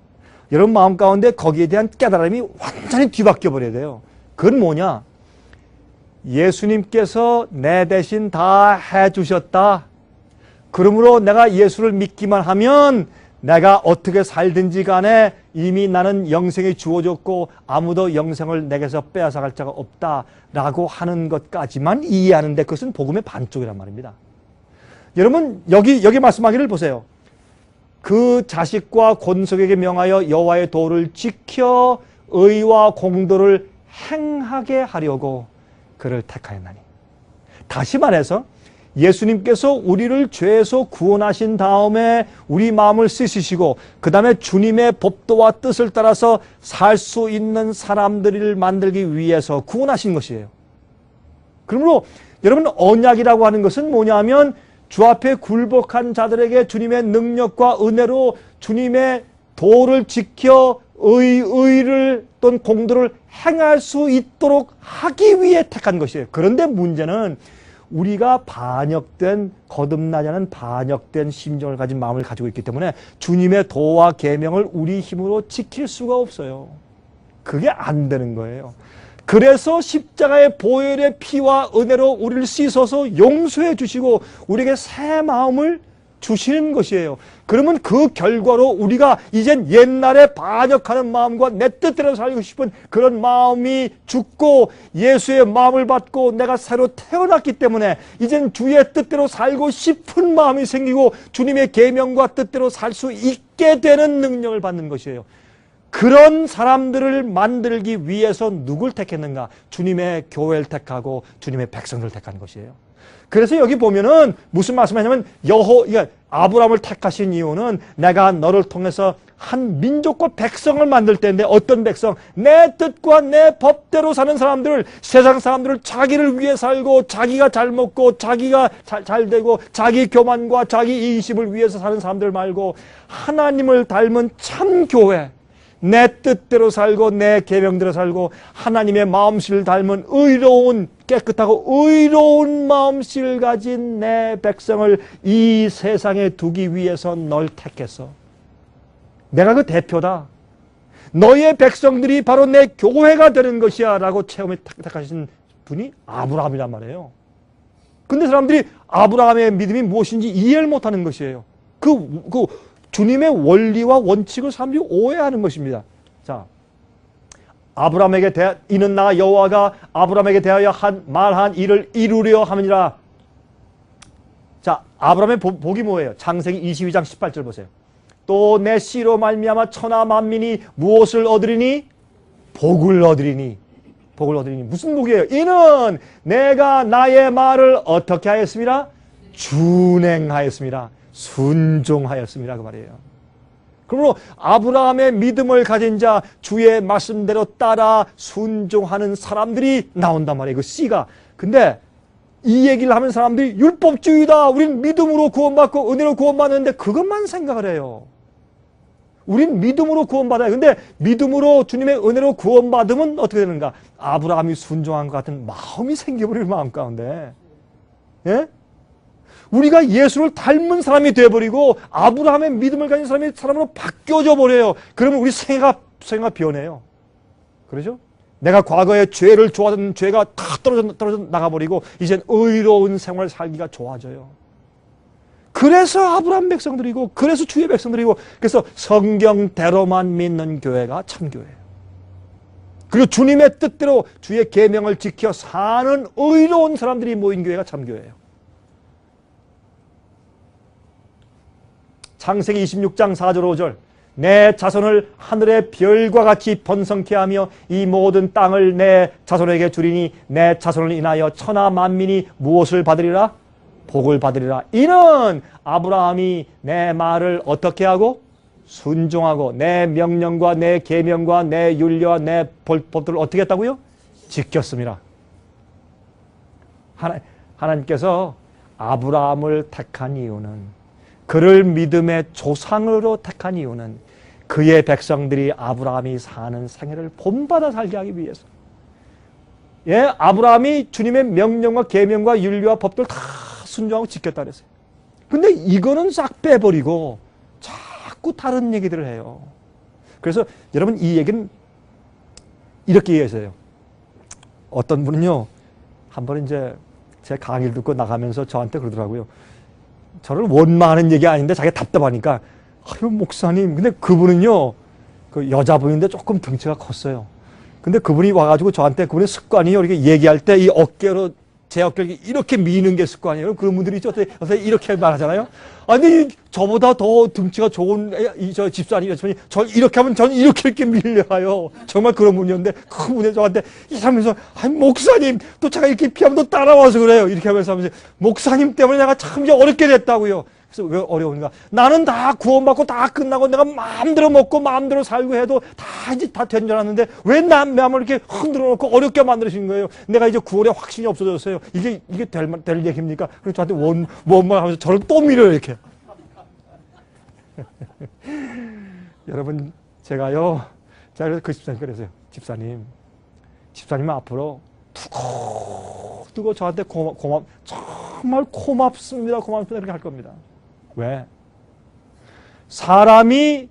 여러분 마음 가운데 거기에 대한 깨달음이 완전히 뒤바뀌어 버려야 돼요. 그건 뭐냐? 예수님께서 내 대신 다 해주셨다. 그러므로 내가 예수를 믿기만 하면 내가 어떻게 살든지 간에 이미 나는 영생이 주어졌고 아무도 영생을 내게서 빼앗아갈 자가 없다라고 하는 것까지만 이해하는데 그것은 복음의 반쪽이란 말입니다. 여러분 여기 말씀하기를 보세요. 그 자식과 권속에게 명하여 여호와의 도를 지켜 의와 공도를 행하게 하려고 그를 택하였나니. 다시 말해서 예수님께서 우리를 죄에서 구원하신 다음에 우리 마음을 씻으시고 그 다음에 주님의 법도와 뜻을 따라서 살 수 있는 사람들을 만들기 위해서 구원하신 것이에요. 그러므로 여러분 언약이라고 하는 것은 뭐냐면 주 앞에 굴복한 자들에게 주님의 능력과 은혜로 주님의 도를 지켜 의를 또는 공도를 행할 수 있도록 하기 위해 택한 것이에요. 그런데 문제는 우리가 반역된, 거듭나지 않은 반역된 심정을 가진 마음을 가지고 있기 때문에 주님의 도와 계명을 우리 힘으로 지킬 수가 없어요. 그게 안 되는 거예요. 그래서 십자가의 보혈의 피와 은혜로 우리를 씻어서 용서해 주시고 우리에게 새 마음을 주시는 것이에요. 그러면 그 결과로 우리가 이젠 옛날에 반역하는 마음과 내 뜻대로 살고 싶은 그런 마음이 죽고 예수의 마음을 받고 내가 새로 태어났기 때문에 이젠 주의 뜻대로 살고 싶은 마음이 생기고 주님의 계명과 뜻대로 살 수 있게 되는 능력을 받는 것이에요. 그런 사람들을 만들기 위해서 누굴 택했는가? 주님의 교회를 택하고 주님의 백성들을 택한 것이에요. 그래서 여기 보면은 무슨 말씀하냐면 아브라함을 택하신 이유는 내가 너를 통해서 한 민족과 백성을 만들 때인데 어떤 백성? 내 뜻과 내 법대로 사는 사람들을, 세상 사람들을 자기를 위해 살고 자기가 잘 먹고 자기가 잘 되고 자기 교만과 자기 이기심을 위해서 사는 사람들 말고 하나님을 닮은 참 교회, 내 뜻대로 살고 내 계명대로 살고 하나님의 마음씨를 닮은 의로운 깨끗하고 의로운 마음씨를 가진 내 백성을 이 세상에 두기 위해서 널 택했어. 내가 그 대표다. 너의 백성들이 바로 내 교회가 되는 것이야 라고 체험에 택하신 분이 아브라함이란 말이에요. 근데 사람들이 아브라함의 믿음이 무엇인지 이해를 못하는 것이에요. 주님의 원리와 원칙을 사람들이 오해하는 것입니다. 자, 아브라함에게 이는 나 여호와가 아브라함에게 대하여 말한 일을 이루려 함이니라. 자, 아브라함의 복이 뭐예요? 창세기 22장 18절 보세요. 또 내 씨로 말미암아 천하 만민이 무엇을 얻으리니? 복을 얻으리니. 복을 얻으리니. 무슨 복이에요? 이는 내가 나의 말을 어떻게 하였습니다? 준행하였습니다. 순종하였습니다. 그 말이에요. 그러므로 아브라함의 믿음을 가진 자, 주의 말씀대로 따라 순종하는 사람들이 나온단 말이에요. 그 씨가. 근데 이 얘기를 하면 사람들이 율법주의다. 우린 믿음으로 구원받고 은혜로 구원받는데 그것만 생각을 해요. 우린 믿음으로 구원받아요. 근데 믿음으로 주님의 은혜로 구원받으면 어떻게 되는가? 아브라함이 순종한 것 같은 마음이 생겨버릴 마음 가운데. 예? 우리가 예수를 닮은 사람이 되어버리고 아브라함의 믿음을 가진 사람으로 바뀌어져 버려요. 그러면 우리 생애가 변해요. 그러죠? 내가 과거에 죄를 좋아하던 죄가 다 떨어져 나가버리고 이젠 의로운 생활을 살기가 좋아져요. 그래서 아브라함 백성들이고 그래서 주의 백성들이고 그래서 성경대로만 믿는 교회가 참교회예요. 그리고 주님의 뜻대로 주의 계명을 지켜 사는 의로운 사람들이 모인 교회가 참교회예요. 창세기 26장 4절 5절 내 자손을 하늘의 별과 같이 번성케 하며 이 모든 땅을 내 자손에게 주리니 내 자손을 인하여 천하 만민이 무엇을 받으리라? 복을 받으리라. 이는 아브라함이 내 말을 어떻게 하고? 순종하고 내 명령과 내 계명과 내 율례와 내 법들을 어떻게 했다고요? 지켰습니다. 하나님께서 아브라함을 택한 이유는 그를 믿음의 조상으로 택한 이유는 그의 백성들이 아브라함이 사는 생애를 본받아 살게 하기 위해서. 예, 아브라함이 주님의 명령과 계명과 율례와 법들 다 순종하고 지켰다 그랬어요. 근데 이거는 싹 빼버리고 자꾸 다른 얘기들을 해요. 그래서 여러분 이 얘기는 이렇게 이해하세요. 어떤 분은요, 한 번 이제 제 강의를 듣고 나가면서 저한테 그러더라고요. 저를 원망하는 얘기 아닌데 자기가 답답하니까 아유, 목사님. 근데 그분은요, 그 여자분인데 조금 덩치가 컸어요. 근데 그분이 와가지고 저한테 그분의 습관이요, 이렇게 얘기할 때 이 어깨로 제 어깨를 이렇게 미는 게 습관이에요. 그런 분들이 있죠. 어떻게 이렇게 말하잖아요. 아니, 저보다 더 등치가 좋은 저 집사님이었으면 저 이렇게 하면 저는 이렇게 밀려가요. 정말 그런 분이었는데 그분이 저한테 이러면서 아니, 목사님 또 제가 이렇게 피하면 또 따라와서 그래요. 이렇게 하면서 목사님 때문에 내가 참 어렵게 됐다고요. 그래서 왜 어려운가? 나는 다 구원받고 다 끝나고 내가 마음대로 먹고 마음대로 살고 해도 다 이제 다 된 줄 알았는데 왜 남 마음을 이렇게 흔들어 놓고 어렵게 만드신 거예요? 내가 이제 구원에 확신이 없어졌어요. 이게 될 얘기입니까? 그래서 저한테 원말 하면서 저를 또 밀어요, 이렇게. 여러분, 제가 그래서 그 집사님 그랬어요. 집사님 앞으로 두고 저한테 정말 고맙습니다. 이렇게 할 겁니다. 왜? 사람이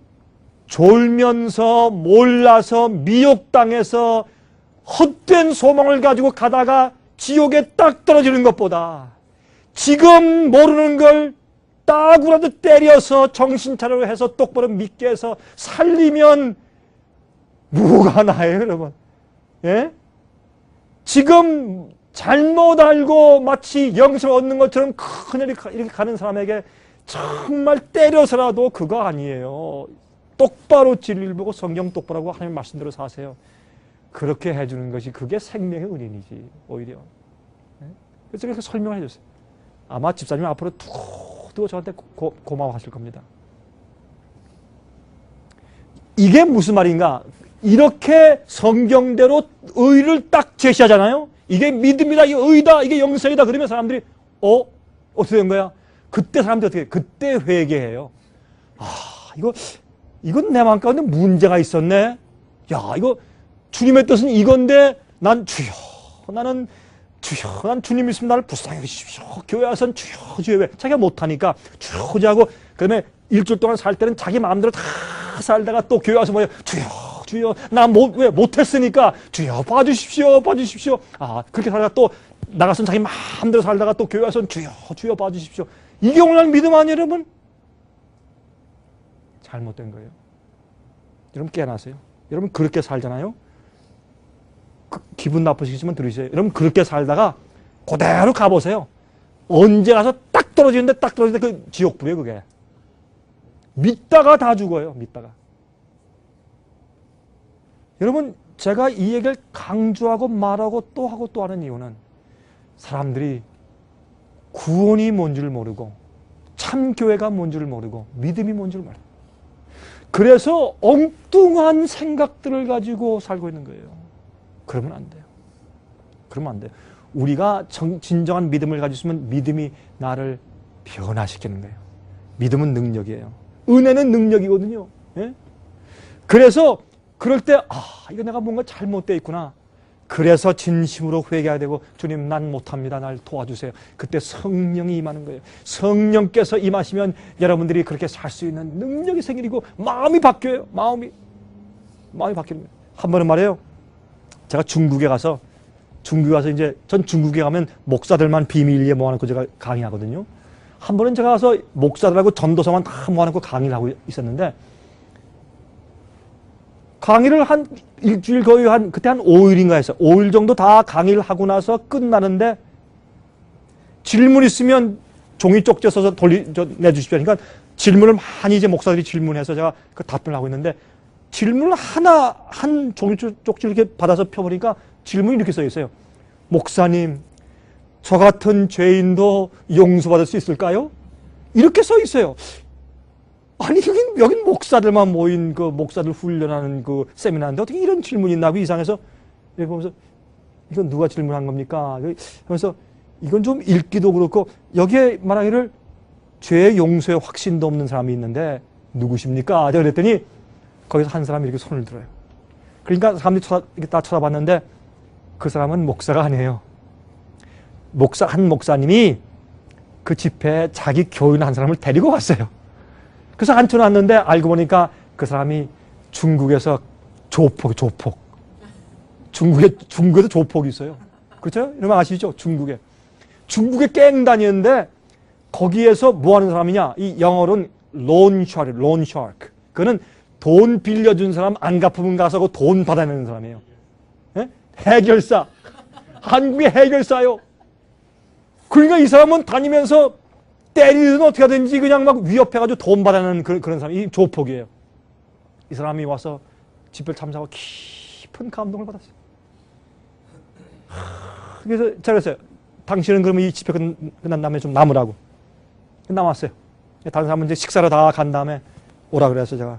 졸면서 몰라서 미혹당해서 헛된 소망을 가지고 가다가 지옥에 딱 떨어지는 것보다 지금 모르는 걸 따구라도 때려서 정신 차리려 해서 똑바로 믿게 해서 살리면 뭐가 나아요, 여러분? 예? 지금 잘못 알고 마치 영생을 얻는 것처럼 큰일이 이렇게 가는 사람에게 정말 때려서라도 그거 아니에요. 똑바로 진리를 보고 성경 똑바로 하고 하나님 말씀대로 사세요. 그렇게 해주는 것이 그게 생명의 은인이지, 오히려. 그래서 그렇게 설명해 줬어요. 아마 집사님 앞으로 두고 저한테 고마워하실 겁니다. 이게 무슨 말인가? 이렇게 성경대로 의를 딱 제시하잖아요. 이게 믿음이다, 이게 의다, 이게 영생이다. 그러면 사람들이 어떻게 된 거야? 그때 사람들이 어떻게 해? 그때 회개해요. 이건 내 마음 가운데 문제가 있었네. 야, 이거 주님의 뜻은 이건데 난 나는 주님 있으면 나를 불쌍히 여기십시오. 교회 와서는 주여 왜? 자기가 못하니까 주여 하고 그다음에 일주일 동안 살 때는 자기 마음대로 다 살다가 또 교회 와서 주여 나 왜 못했으니까 주여 봐주십시오. 그렇게 살다가 또 나가서는 자기 마음대로 살다가 또 교회 와서는 주여 봐주십시오. 이게 오늘 믿음 아니에요, 여러분? 잘못된 거예요. 여러분 깨어나세요. 여러분 그렇게 살잖아요. 기분 나쁘시지만 들으세요. 여러분 그렇게 살다가 그대로 가보세요. 언제 가서 딱 떨어지는데 그 지옥불이에요, 그게. 믿다가 다 죽어요, 믿다가. 여러분 제가 이 얘기를 강조하고 말하고 또 하고 또 하는 이유는 사람들이 구원이 뭔지를 모르고 참 교회가 뭔지를 모르고 믿음이 뭔지를 모르고 그래서 엉뚱한 생각들을 가지고 살고 있는 거예요. 그러면 안 돼요. 그러면 안 돼요. 우리가 진정한 믿음을 가지고 있으면 믿음이 나를 변화시키는 거예요. 믿음은 능력이에요. 은혜는 능력이거든요. 예? 그래서 그럴 때 이거 내가 뭔가 잘못되어 있구나. 그래서 진심으로 회개해야 되고 주님 난 못합니다. 날 도와주세요. 그때 성령이 임하는 거예요. 성령께서 임하시면 여러분들이 그렇게 살 수 있는 능력이 생기고 마음이 바뀌어요. 마음이 바뀌는 거예요. 한 번은 말이에요. 제가 중국에 가서 이제 전 중국에 가면 목사들만 비밀리에 모아놓고 제가 강의하거든요. 한 번은 제가 가서 목사들하고 전도사만 다 모아놓고 강의를 하고 있었는데 강의를 한 일주일 거의 그때 한 5일인가 했어요. 5일 정도 다 강의를 하고 나서 끝나는데 질문 있으면 종이 쪽지 써서 내주십시오. 그러니까 질문을 많이 이제 목사들이 질문해서 제가 그 답변을 하고 있는데 질문을 한 종이 쪽지를 이렇게 받아서 펴보니까 질문이 이렇게 써 있어요. 목사님, 저 같은 죄인도 용서받을 수 있을까요? 이렇게 써 있어요. 아니, 여긴 목사들만 모인 그 목사들 훈련하는 그 세미나인데 어떻게 이런 질문이 있나? 이상해서 여기 보면서 이건 누가 질문한 겁니까? 하면서 이건 좀 읽기도 그렇고 여기에 말하기를 죄 용서에 확신도 없는 사람이 있는데 누구십니까? 제가 그랬더니 거기서 한 사람이 이렇게 손을 들어요. 그러니까 사람들이 이렇게 다 쳐다봤는데 그 사람은 목사가 아니에요. 한 목사님이 그 집회에 자기 교인 한 사람을 데리고 갔어요. 그래서 앉혀놨는데 알고 보니까 그 사람이 중국에서 조폭. 중국에도 조폭이 있어요. 그렇죠? 여러분 아시죠? 중국에 깽 다니는데 거기에서 뭐 하는 사람이냐? 이 영어로는 loan shark. 그는 돈 빌려준 사람 안 갚으면 가서 그 돈 받아내는 사람이에요. 예? 해결사. 한국의 해결사요. 그러니까 이 사람은 다니면서 때리든 어떻게 하든지 그냥 막 위협해가지고 돈 받아내는 그런 사람. 이 조폭이에요. 이 사람이 와서 집회를 참석하고 깊은 감동을 받았어요. 그래서 제가 그랬어요. 당신은 그러면 이 집회 끝난 다음에 좀 남으라고. 남았어요. 다른 사람은 이제 식사로 다 간 다음에 오라 그래서 제가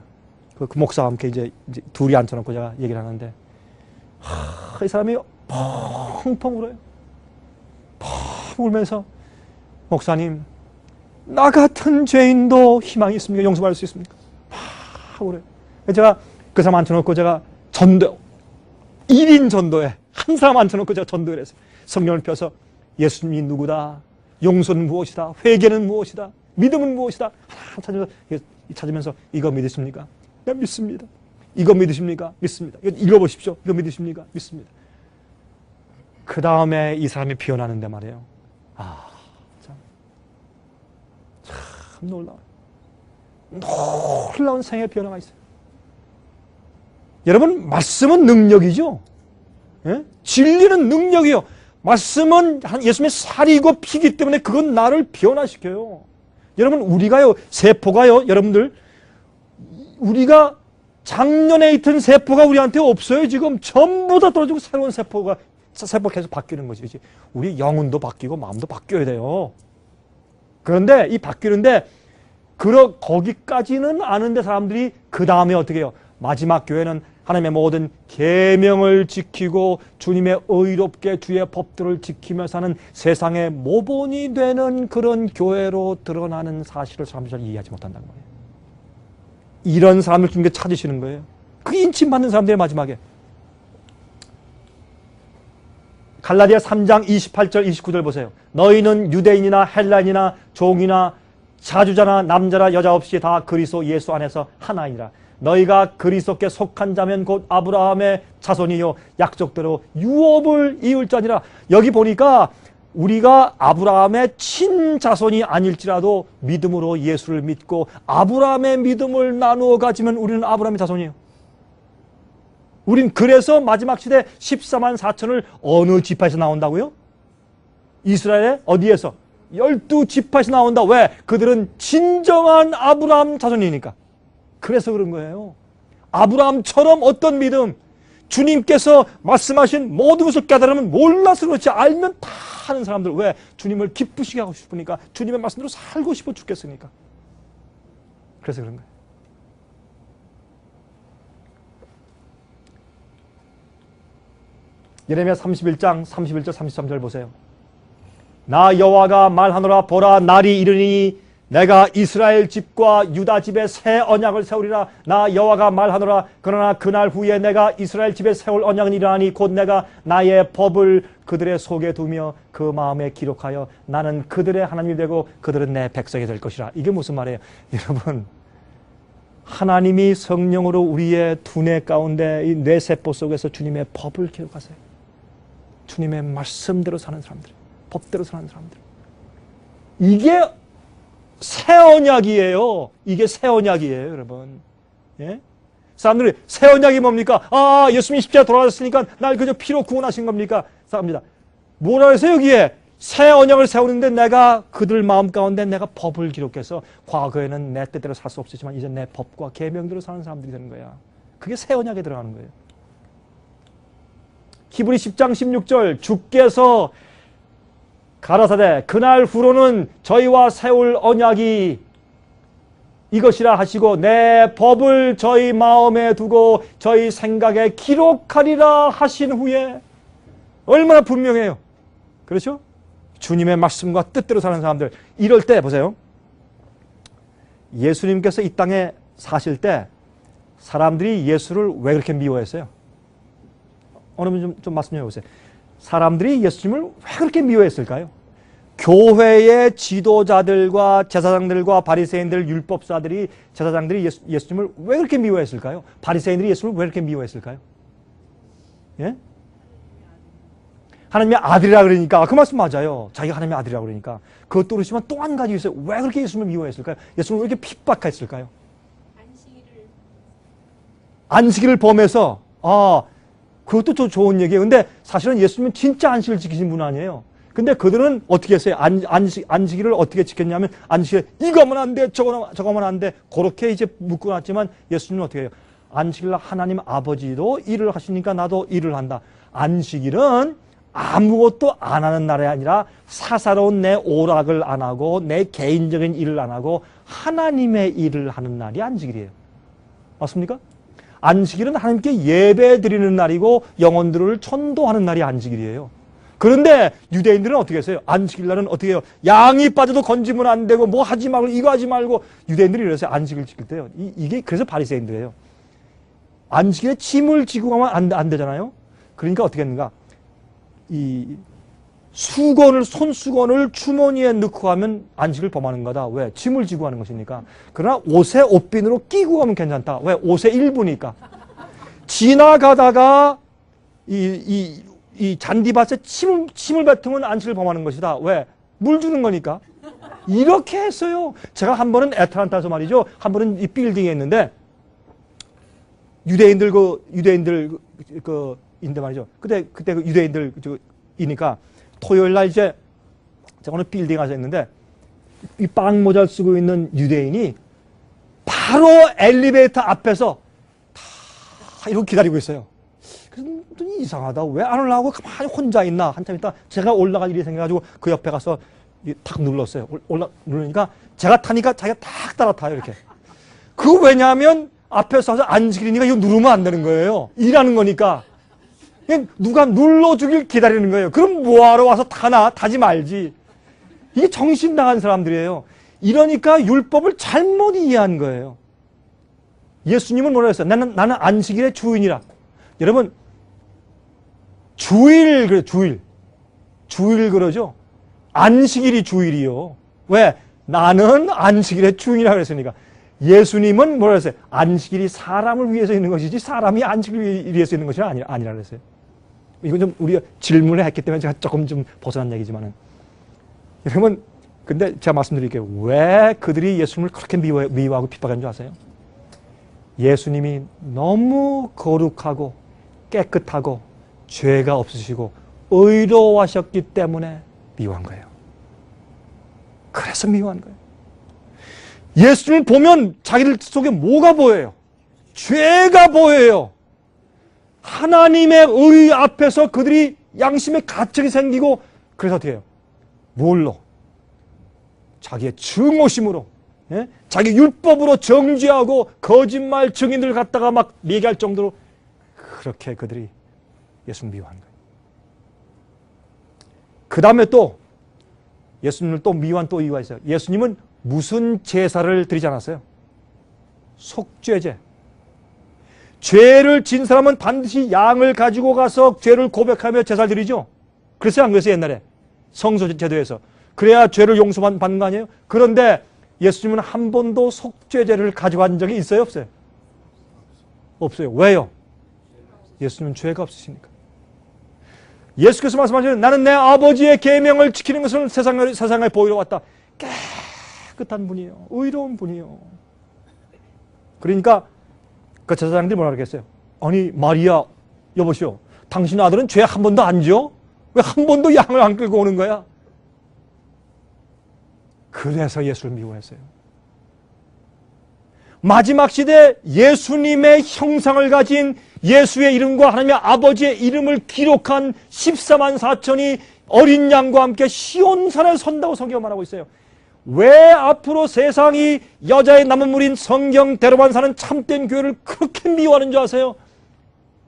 그 목사와 함께 이제 둘이 앉혀놓고 제가 얘기를 하는데 이 사람이 펑펑 울어요. 펑 울면서 목사님 나 같은 죄인도 희망이 있습니까? 용서받을 수 있습니까? 막 울어요. 제가 그 사람 앉혀놓고 제가 전도 1인 전도에 한 사람 앉혀놓고 제가 전도를 했어요. 성경을 펴서 예수님이 누구다, 용서는 무엇이다, 회개는 무엇이다, 믿음은 무엇이다 하나 찾으면서 이거 믿으십니까? 네, 믿습니다. 이거 믿으십니까? 믿습니다. 이거 읽어보십시오. 이거 믿으십니까? 믿습니다. 그 다음에 이 사람이 피어나는데 말이에요. 참 놀라워요. 놀라운 생의 변화가 있어요. 여러분, 말씀은 능력이죠. 예? 진리는 능력이요. 말씀은 예수님의 살이고 피기 때문에 그건 나를 변화시켜요. 여러분, 우리가요, 세포가요, 여러분들, 우리가 작년에 있던 세포가 우리한테 없어요. 지금 전부 다 떨어지고 새로운 세포가 계속 바뀌는 거지. 우리 영혼도 바뀌고 마음도 바뀌어야 돼요. 그런데 이 바뀌는데 거기까지는 아는데 사람들이 그 다음에 어떻게 해요? 마지막 교회는 하나님의 모든 계명을 지키고 주님의 의롭게 주의 법들을 지키며 사는 세상의 모본이 되는 그런 교회로 드러나는 사실을 사람들이 잘 이해하지 못한다는 거예요. 이런 사람을 주님께 찾으시는 거예요. 그 인침받는 사람들의 마지막에. 갈라디아 3장 28절 29절 보세요. 너희는 유대인이나 헬라인이나 종이나 자주자나 남자나 여자 없이 다 그리스도 예수 안에서 하나이니라. 너희가 그리스도께 속한 자면 곧 아브라함의 자손이요 약속대로 유업을 이을 자니라. 여기 보니까 우리가 아브라함의 친자손이 아닐지라도 믿음으로 예수를 믿고 아브라함의 믿음을 나누어 가지면 우리는 아브라함의 자손이에요. 우린 그래서 마지막 시대 14만 4천을 어느 지파에서 나온다고요? 이스라엘의 어디에서? 12지파에서 나온다. 왜? 그들은 진정한 아브라함 자손이니까. 그래서 그런 거예요. 아브라함처럼 어떤 믿음, 주님께서 말씀하신 모든 것을 깨달으면 몰라서 그렇지 알면 다 하는 사람들. 왜? 주님을 기쁘시게 하고 싶으니까. 주님의 말씀대로 살고 싶어 죽겠으니까. 그래서 그런 거예요. 예레미야 31장 31절 33절 보세요. 나 여호와가 말하노라. 보라, 날이 이르니 내가 이스라엘 집과 유다 집에 새 언약을 세우리라. 나 여호와가 말하노라. 그러나 그날 후에 내가 이스라엘 집에 세울 언약은 이러하니 곧 내가 나의 법을 그들의 속에 두며 그 마음에 기록하여 나는 그들의 하나님이 되고 그들은 내 백성이 될 것이라. 이게 무슨 말이에요? 여러분, 하나님이 성령으로 우리의 두뇌 가운데 이 뇌세포 속에서 주님의 법을 기록하세요. 주님의 말씀대로 사는 사람들, 법대로 사는 사람들. 이게 새 언약이에요. 이게 새 언약이에요, 여러분. 예? 사람들이 새 언약이 뭡니까? 예수님이 십자가에 돌아가셨으니까 날 그저 피로 구원하신 겁니까? 사람입니다. 뭐라 해서 여기에 새 언약을 세우는데 내가 그들 마음 가운데 내가 법을 기록해서 과거에는 내 뜻대로 살 수 없었지만 이제 내 법과 계명대로 사는 사람들이 되는 거야. 그게 새 언약에 들어가는 거예요. 히브리 10장 16절 주께서 가라사대 그날 후로는 저희와 세울 언약이 이것이라 하시고 내 법을 저희 마음에 두고 저희 생각에 기록하리라 하신 후에 얼마나 분명해요. 그렇죠? 주님의 말씀과 뜻대로 사는 사람들. 이럴 때 보세요. 예수님께서 이 땅에 사실 때 사람들이 예수를 왜 그렇게 미워했어요? 어느 분 좀 말씀 좀 해보세요. 사람들이 예수님을 왜 그렇게 미워했을까요? 교회의 지도자들과 제사장들과 바리새인들, 율법사들이, 제사장들이 예수님을 왜 그렇게 미워했을까요? 바리새인들이 예수님을 왜 그렇게 미워했을까요? 예? 하나님의 아들이라 그러니까 그 말씀 맞아요. 자기가 하나님의 아들이라 그러니까. 그것도 그렇지만 또 한 가지 있어요. 왜 그렇게 예수님을 미워했을까요? 예수님을 왜 이렇게 핍박했을까요? 안식일을 범해서 그것도 좀 좋은 얘기예요. 근데 사실은 예수님은 진짜 안식을 지키신 분 아니에요. 근데 그들은 어떻게 했어요? 안식일을 어떻게 지켰냐면 안식일에 이거면 안 돼, 저거면 안 돼. 그렇게 이제 묶어놨지만 예수님은 어떻게 해요? 안식일 하나님 아버지도 일을 하시니까 나도 일을 한다. 안식일은 아무것도 안 하는 날이 아니라 사사로운 내 오락을 안 하고 내 개인적인 일을 안 하고 하나님의 일을 하는 날이 안식일이에요. 맞습니까? 안식일은 하나님께 예배 드리는 날이고 영혼들을 천도하는 날이 안식일이에요. 그런데 유대인들은 어떻게 했어요? 안식일 날은 어떻게 해요? 양이 빠져도 건지면 안 되고 뭐 하지 말고 이거 하지 말고 유대인들이 이랬어요. 안식일 지킬 때요. 이게 그래서 바리새인들이에요. 안식일에 짐을 지고 가면 안 되잖아요. 그러니까 어떻게 했는가? 이 손수건을 주머니에 넣고 가면 안식을 범하는 거다. 왜? 짐을 지고 가는 것이니까. 그러나 옷에 옷빈으로 끼고 가면 괜찮다. 왜? 옷의 일부니까. 지나가다가 이 잔디밭에 침을 뱉으면 안식을 범하는 것이다. 왜? 물 주는 거니까. 이렇게 했어요. 제가 한 번은 애틀란타에서 말이죠. 한 번은 이 빌딩에 있는데 유대인들 인데 말이죠. 그때 그 유대인들이니까 토요일 날 이제 제가 오늘 빌딩에 가서 있는데 이 빵 모자를 쓰고 있는 유대인이 바로 엘리베이터 앞에서 다 이러고 기다리고 있어요. 그래서 이상하다. 왜 안 올라가고 가만히 혼자 있나? 한참 있다 제가 올라갈 일이 생겨가지고 그 옆에 가서 탁 눌렀어요. 누르니까 제가 타니까 자기가 탁 따라 타요. 이렇게. 그거 왜냐하면 앞에 서서 안식일이니까 이거 누르면 안 되는 거예요. 일하는 거니까. 그냥 누가 눌러주길 기다리는 거예요. 그럼 뭐하러 와서 타지 말지. 이게 정신 나간 사람들이에요. 이러니까 율법을 잘못 이해한 거예요. 예수님은 뭐라 했어요? 나는 안식일의 주인이라. 여러분, 주일 그러죠? 안식일이 주일이요. 왜? 나는 안식일의 주인이라 그랬으니까. 예수님은 뭐라 했어요? 안식일이 사람을 위해서 있는 것이지 사람이 안식일을 위해서 있는 것이 아니라 그랬어요. 이건 좀 우리가 질문을 했기 때문에 제가 조금 좀 벗어난 얘기지만은. 여러분, 근데 제가 말씀드릴게요. 왜 그들이 예수님을 그렇게 미워하고 핍박한 줄 아세요? 예수님이 너무 거룩하고 깨끗하고 죄가 없으시고 의로하셨기 때문에 미워한 거예요. 그래서 미워한 거예요. 예수님을 보면 자기들 속에 뭐가 보여요? 죄가 보여요. 하나님의 의 앞에서 그들이 양심의 가책이 생기고 그래서 어떻게 해요? 뭘로? 자기의 증오심으로, 자기 율법으로 정죄하고 거짓말 증인들 갖다가 막 얘기할 정도로 그렇게 그들이 예수님을 미워한 거예요. 그 다음에 또 예수님을 또 미워한 또 이유가 있어요. 예수님은 무슨 제사를 드리지 않았어요? 속죄제. 죄를 진 사람은 반드시 양을 가지고 가서 죄를 고백하며 제사를 드리죠. 그랬어요, 안 그랬어요? 옛날에 성소 제도에서. 그래야 죄를 용서받는 거 아니에요? 그런데 예수님은 한 번도 속죄제를 가져간 적이 있어요, 없어요? 없어요. 왜요? 예수님은 죄가 없으시니까. 예수께서 말씀하시는 나는 내 아버지의 계명을 지키는 것을 세상에 보이러 왔다. 깨끗한 분이에요. 의로운 분이에요. 그러니까 그 제사장들이 뭐라 그랬겠어요? 아니 마리아 여보시오, 당신 아들은 죄 한 번도 안 지어? 왜 한 번도 양을 안 끌고 오는 거야? 그래서 예수를 미워했어요. 마지막 시대 예수님의 형상을 가진 예수의 이름과 하나님의 아버지의 이름을 기록한 14만 4천이 어린 양과 함께 시온산에 선다고 성경은 말하고 있어요. 왜 앞으로 세상이 여자의 남은 물인 성경대로만 사는 참된 교회를 그렇게 미워하는 줄 아세요?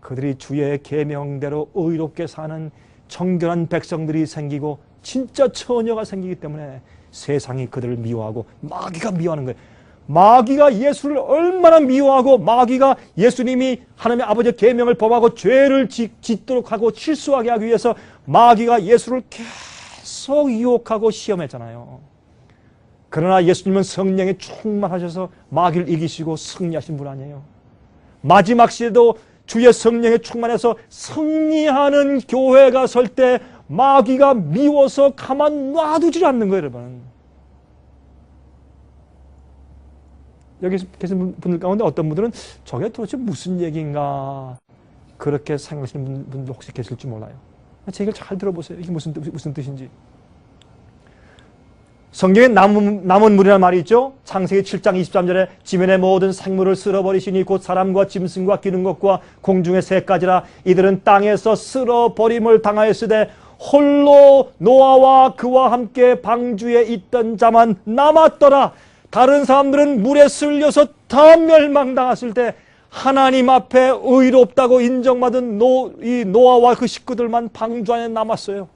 그들이 주의 계명대로 의롭게 사는 정결한 백성들이 생기고 진짜 처녀가 생기기 때문에 세상이 그들을 미워하고 마귀가 미워하는 거예요. 마귀가 예수를 얼마나 미워하고 마귀가 예수님이 하나님의 아버지의 계명을 범하고 죄를 짓도록 하고 실수하게 하기 위해서 마귀가 예수를 계속 유혹하고 시험했잖아요. 그러나 예수님은 성령에 충만하셔서 마귀를 이기시고 승리하신 분 아니에요. 마지막 시대도 주의 성령에 충만해서 승리하는 교회가 설 때 마귀가 미워서 가만 놔두질 않는 거예요, 여러분. 여기 계신 분들 가운데 어떤 분들은 저게 도대체 무슨 얘기인가 그렇게 생각하시는 분들 혹시 계실지 몰라요. 제 얘기를 잘 들어보세요. 이게 무슨 뜻인지. 성경에 남은 물이라는 말이 있죠. 창세기 7장 23절에 지면의 모든 생물을 쓸어버리시니 곧 사람과 짐승과 기는 것과 공중의 새까지라 이들은 땅에서 쓸어버림을 당하였으되 홀로 노아와 그와 함께 방주에 있던 자만 남았더라. 다른 사람들은 물에 쓸려서 다 멸망당했을 때 하나님 앞에 의롭다고 인정받은 이 노아와 그 식구들만 방주 안에 남았어요.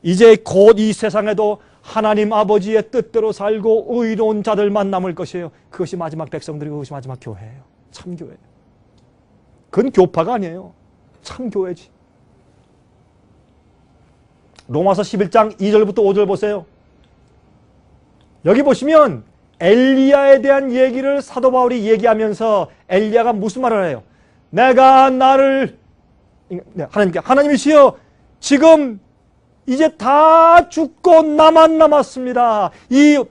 이제 곧 이 세상에도 하나님 아버지의 뜻대로 살고 의로운 자들만 남을 것이에요. 그것이 마지막 백성들이고 그것이 마지막 교회예요. 참 교회예요. 그건 교파가 아니에요. 참 교회지. 로마서 11장 2절부터 5절 보세요. 여기 보시면 엘리야에 대한 얘기를 사도 바울이 얘기하면서 엘리야가 무슨 말을 해요? 내가 나를 하나님이시여 지금 이제 다 죽고 나만 남았습니다.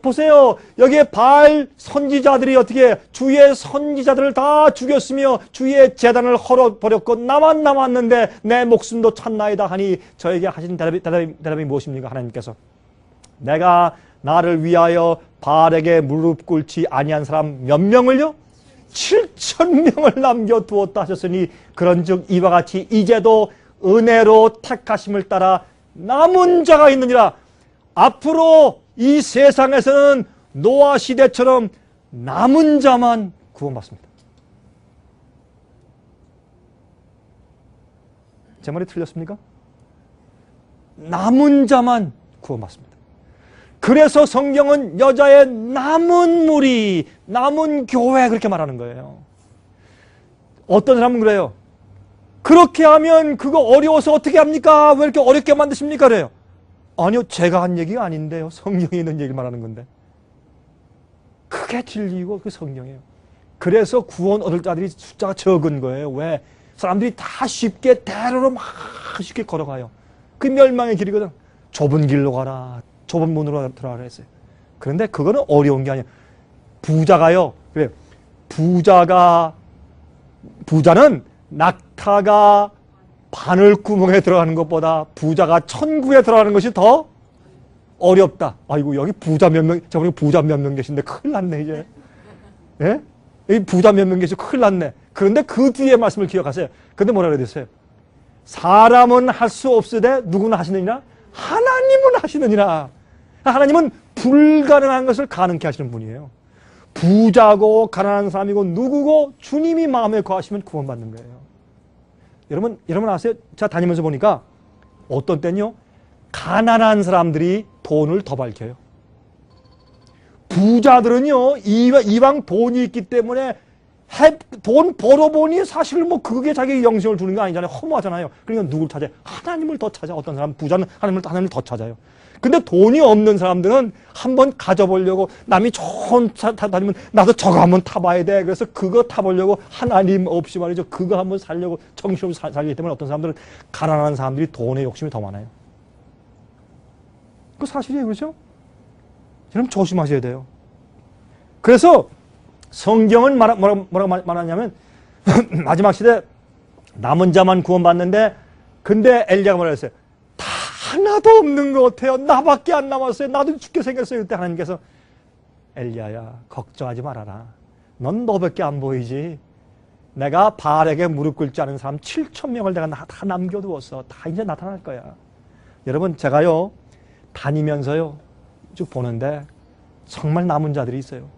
보세요. 여기에 바알 선지자들이 어떻게 주의 선지자들을 다 죽였으며 주의 제단을 헐어버렸고 나만 남았는데 내 목숨도 찾나이다 하니 저에게 하신 대답이 무엇입니까? 하나님께서 내가 나를 위하여 바알에게 무릎 꿇지 아니한 사람 몇 명을요? 7,000명을 남겨두었다 하셨으니 그런즉 이와 같이 이제도 은혜로 택하심을 따라 남은 자가 있느니라. 앞으로 이 세상에서는 노아 시대처럼 남은 자만 구원받습니다. 제 말이 틀렸습니까? 남은 자만 구원받습니다. 그래서 성경은 여자의 남은 무리, 남은 교회 그렇게 말하는 거예요. 어떤 사람은 그래요. 그렇게 하면 그거 어려워서 어떻게 합니까? 왜 이렇게 어렵게 만드십니까? 그래요. 아니요. 제가 한 얘기가 아닌데요. 성경에 있는 얘기를 말하는 건데. 그게 진리고 그 성경이에요. 그래서 구원 얻을 자들이 숫자가 적은 거예요. 왜? 사람들이 다 쉽게 대로로 막 쉽게 걸어가요. 그 멸망의 길이거든. 좁은 길로 가라. 좁은 문으로 들어가라 했어요. 그런데 그거는 어려운 게 아니에요. 부자가요. 그래. 부자는 낙타가 바늘구멍에 들어가는 것보다 부자가 천국에 들어가는 것이 더 어렵다. 아이고 여기 부자 몇 명, 저번에 부자 몇 명 계신데 큰일 났네 이제. 예? 여기 부자 몇 명 계시고 큰일 났네. 그런데 그 뒤에 말씀을 기억하세요. 근데 뭐라 그랬어요? 사람은 할 수 없으되 누구나 하시느니라? 하나님은 하시느니라. 하나님은 불가능한 것을 가능케 하시는 분이에요. 부자고 가난한 사람이고 누구고 주님이 마음에 거하시면 구원받는 거예요. 여러분 아세요? 제가 다니면서 보니까 어떤 때는요. 가난한 사람들이 돈을 더 밝혀요. 부자들은요. 이왕 돈이 있기 때문에 돈 벌어보니 사실 뭐 그게 자기 영생을 주는 게 아니잖아요. 허무하잖아요. 그러니까 누굴 찾아요? 하나님을 더 찾아. 어떤 사람 부자는 하나님을 더 찾아요. 근데 돈이 없는 사람들은 한번 가져보려고 남이 좋은 차 다니면 나도 저거 한번 타봐야 돼. 그래서 그거 타보려고 하나님 없이 말이죠. 그거 한번 살려고 정신없이 살기 때문에 어떤 사람들은 가난한 사람들이 돈에 욕심이 더 많아요. 그 사실이에요. 그렇죠? 여러분 조심하셔야 돼요. 그래서 성경은 뭐라고 말하냐면 마지막 시대 남은 자만 구원받는데 근데 엘리야가 뭐라 했어요? 다 하나도 없는 것 같아요. 나밖에 안 남았어요. 나도 죽게 생겼어요. 그때 하나님께서 엘리야야 걱정하지 말아라. 넌 너밖에 안 보이지. 내가 바알에게 무릎 꿇지 않은 사람 7,000명을 내가 다 남겨두었어. 다 이제 나타날 거야. 여러분 제가요 다니면서요 쭉 보는데 정말 남은 자들이 있어요.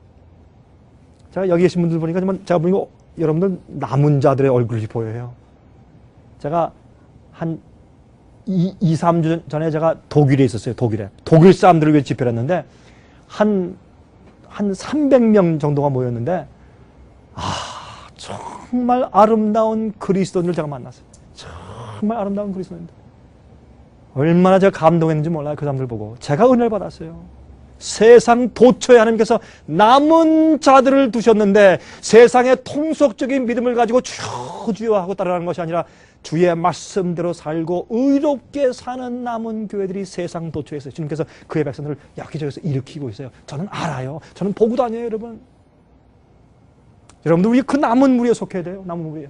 제가 여기 계신 분들 보니까 제가 보니까 여러분들 남은 자들의 얼굴이 보여요. 제가 한 2-3주 전에 제가 독일에 있었어요. 독일 사람들을 위해 집회를 했는데 한 300명 정도가 모였는데 정말 아름다운 그리스도인들 제가 만났어요. 정말 아름다운 그리스도인들. 얼마나 제가 감동했는지 몰라요. 그 사람들 보고. 제가 은혜를 받았어요. 세상 도처에 하나님께서 남은 자들을 두셨는데 세상의 통속적인 믿음을 가지고 주여 하고 따라가는 것이 아니라 주의 말씀대로 살고 의롭게 사는 남은 교회들이 세상 도처에 있어요. 주님께서 그의 백성들을 여기저기서 일으키고 있어요. 저는 알아요. 저는 보고 다녀요, 여러분. 여러분들 우리 그 남은 무리에 속해야 돼요. 남은 무리에.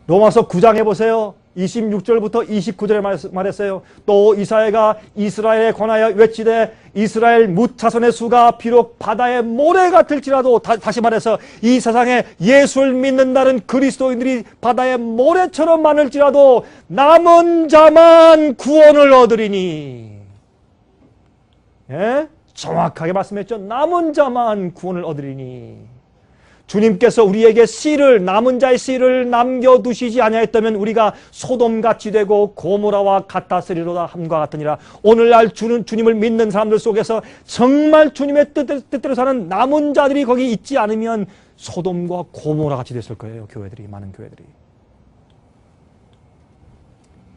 로마서 9장에 보세요. 26절부터 29절에 말했어요. 또 이사야가 이스라엘에 관하여 외치되 이스라엘 뭇자손의 수가 비록 바다의 모래 같을지라도 다시 말해서 이 세상에 예수를 믿는다는 그리스도인들이 바다의 모래처럼 많을지라도 남은 자만 구원을 얻으리니. 예? 정확하게 말씀했죠. 남은 자만 구원을 얻으리니. 주님께서 우리에게 씨를, 남은 자의 씨를 남겨두시지 아니하였다면 우리가 소돔같이 되고 고모라와 같았으리로다 함과 같으니라. 오늘날 주님을 믿는 사람들 속에서 정말 주님의 뜻대로 사는 남은 자들이 거기 있지 않으면 소돔과 고모라같이 됐을 거예요. 교회들이, 많은 교회들이.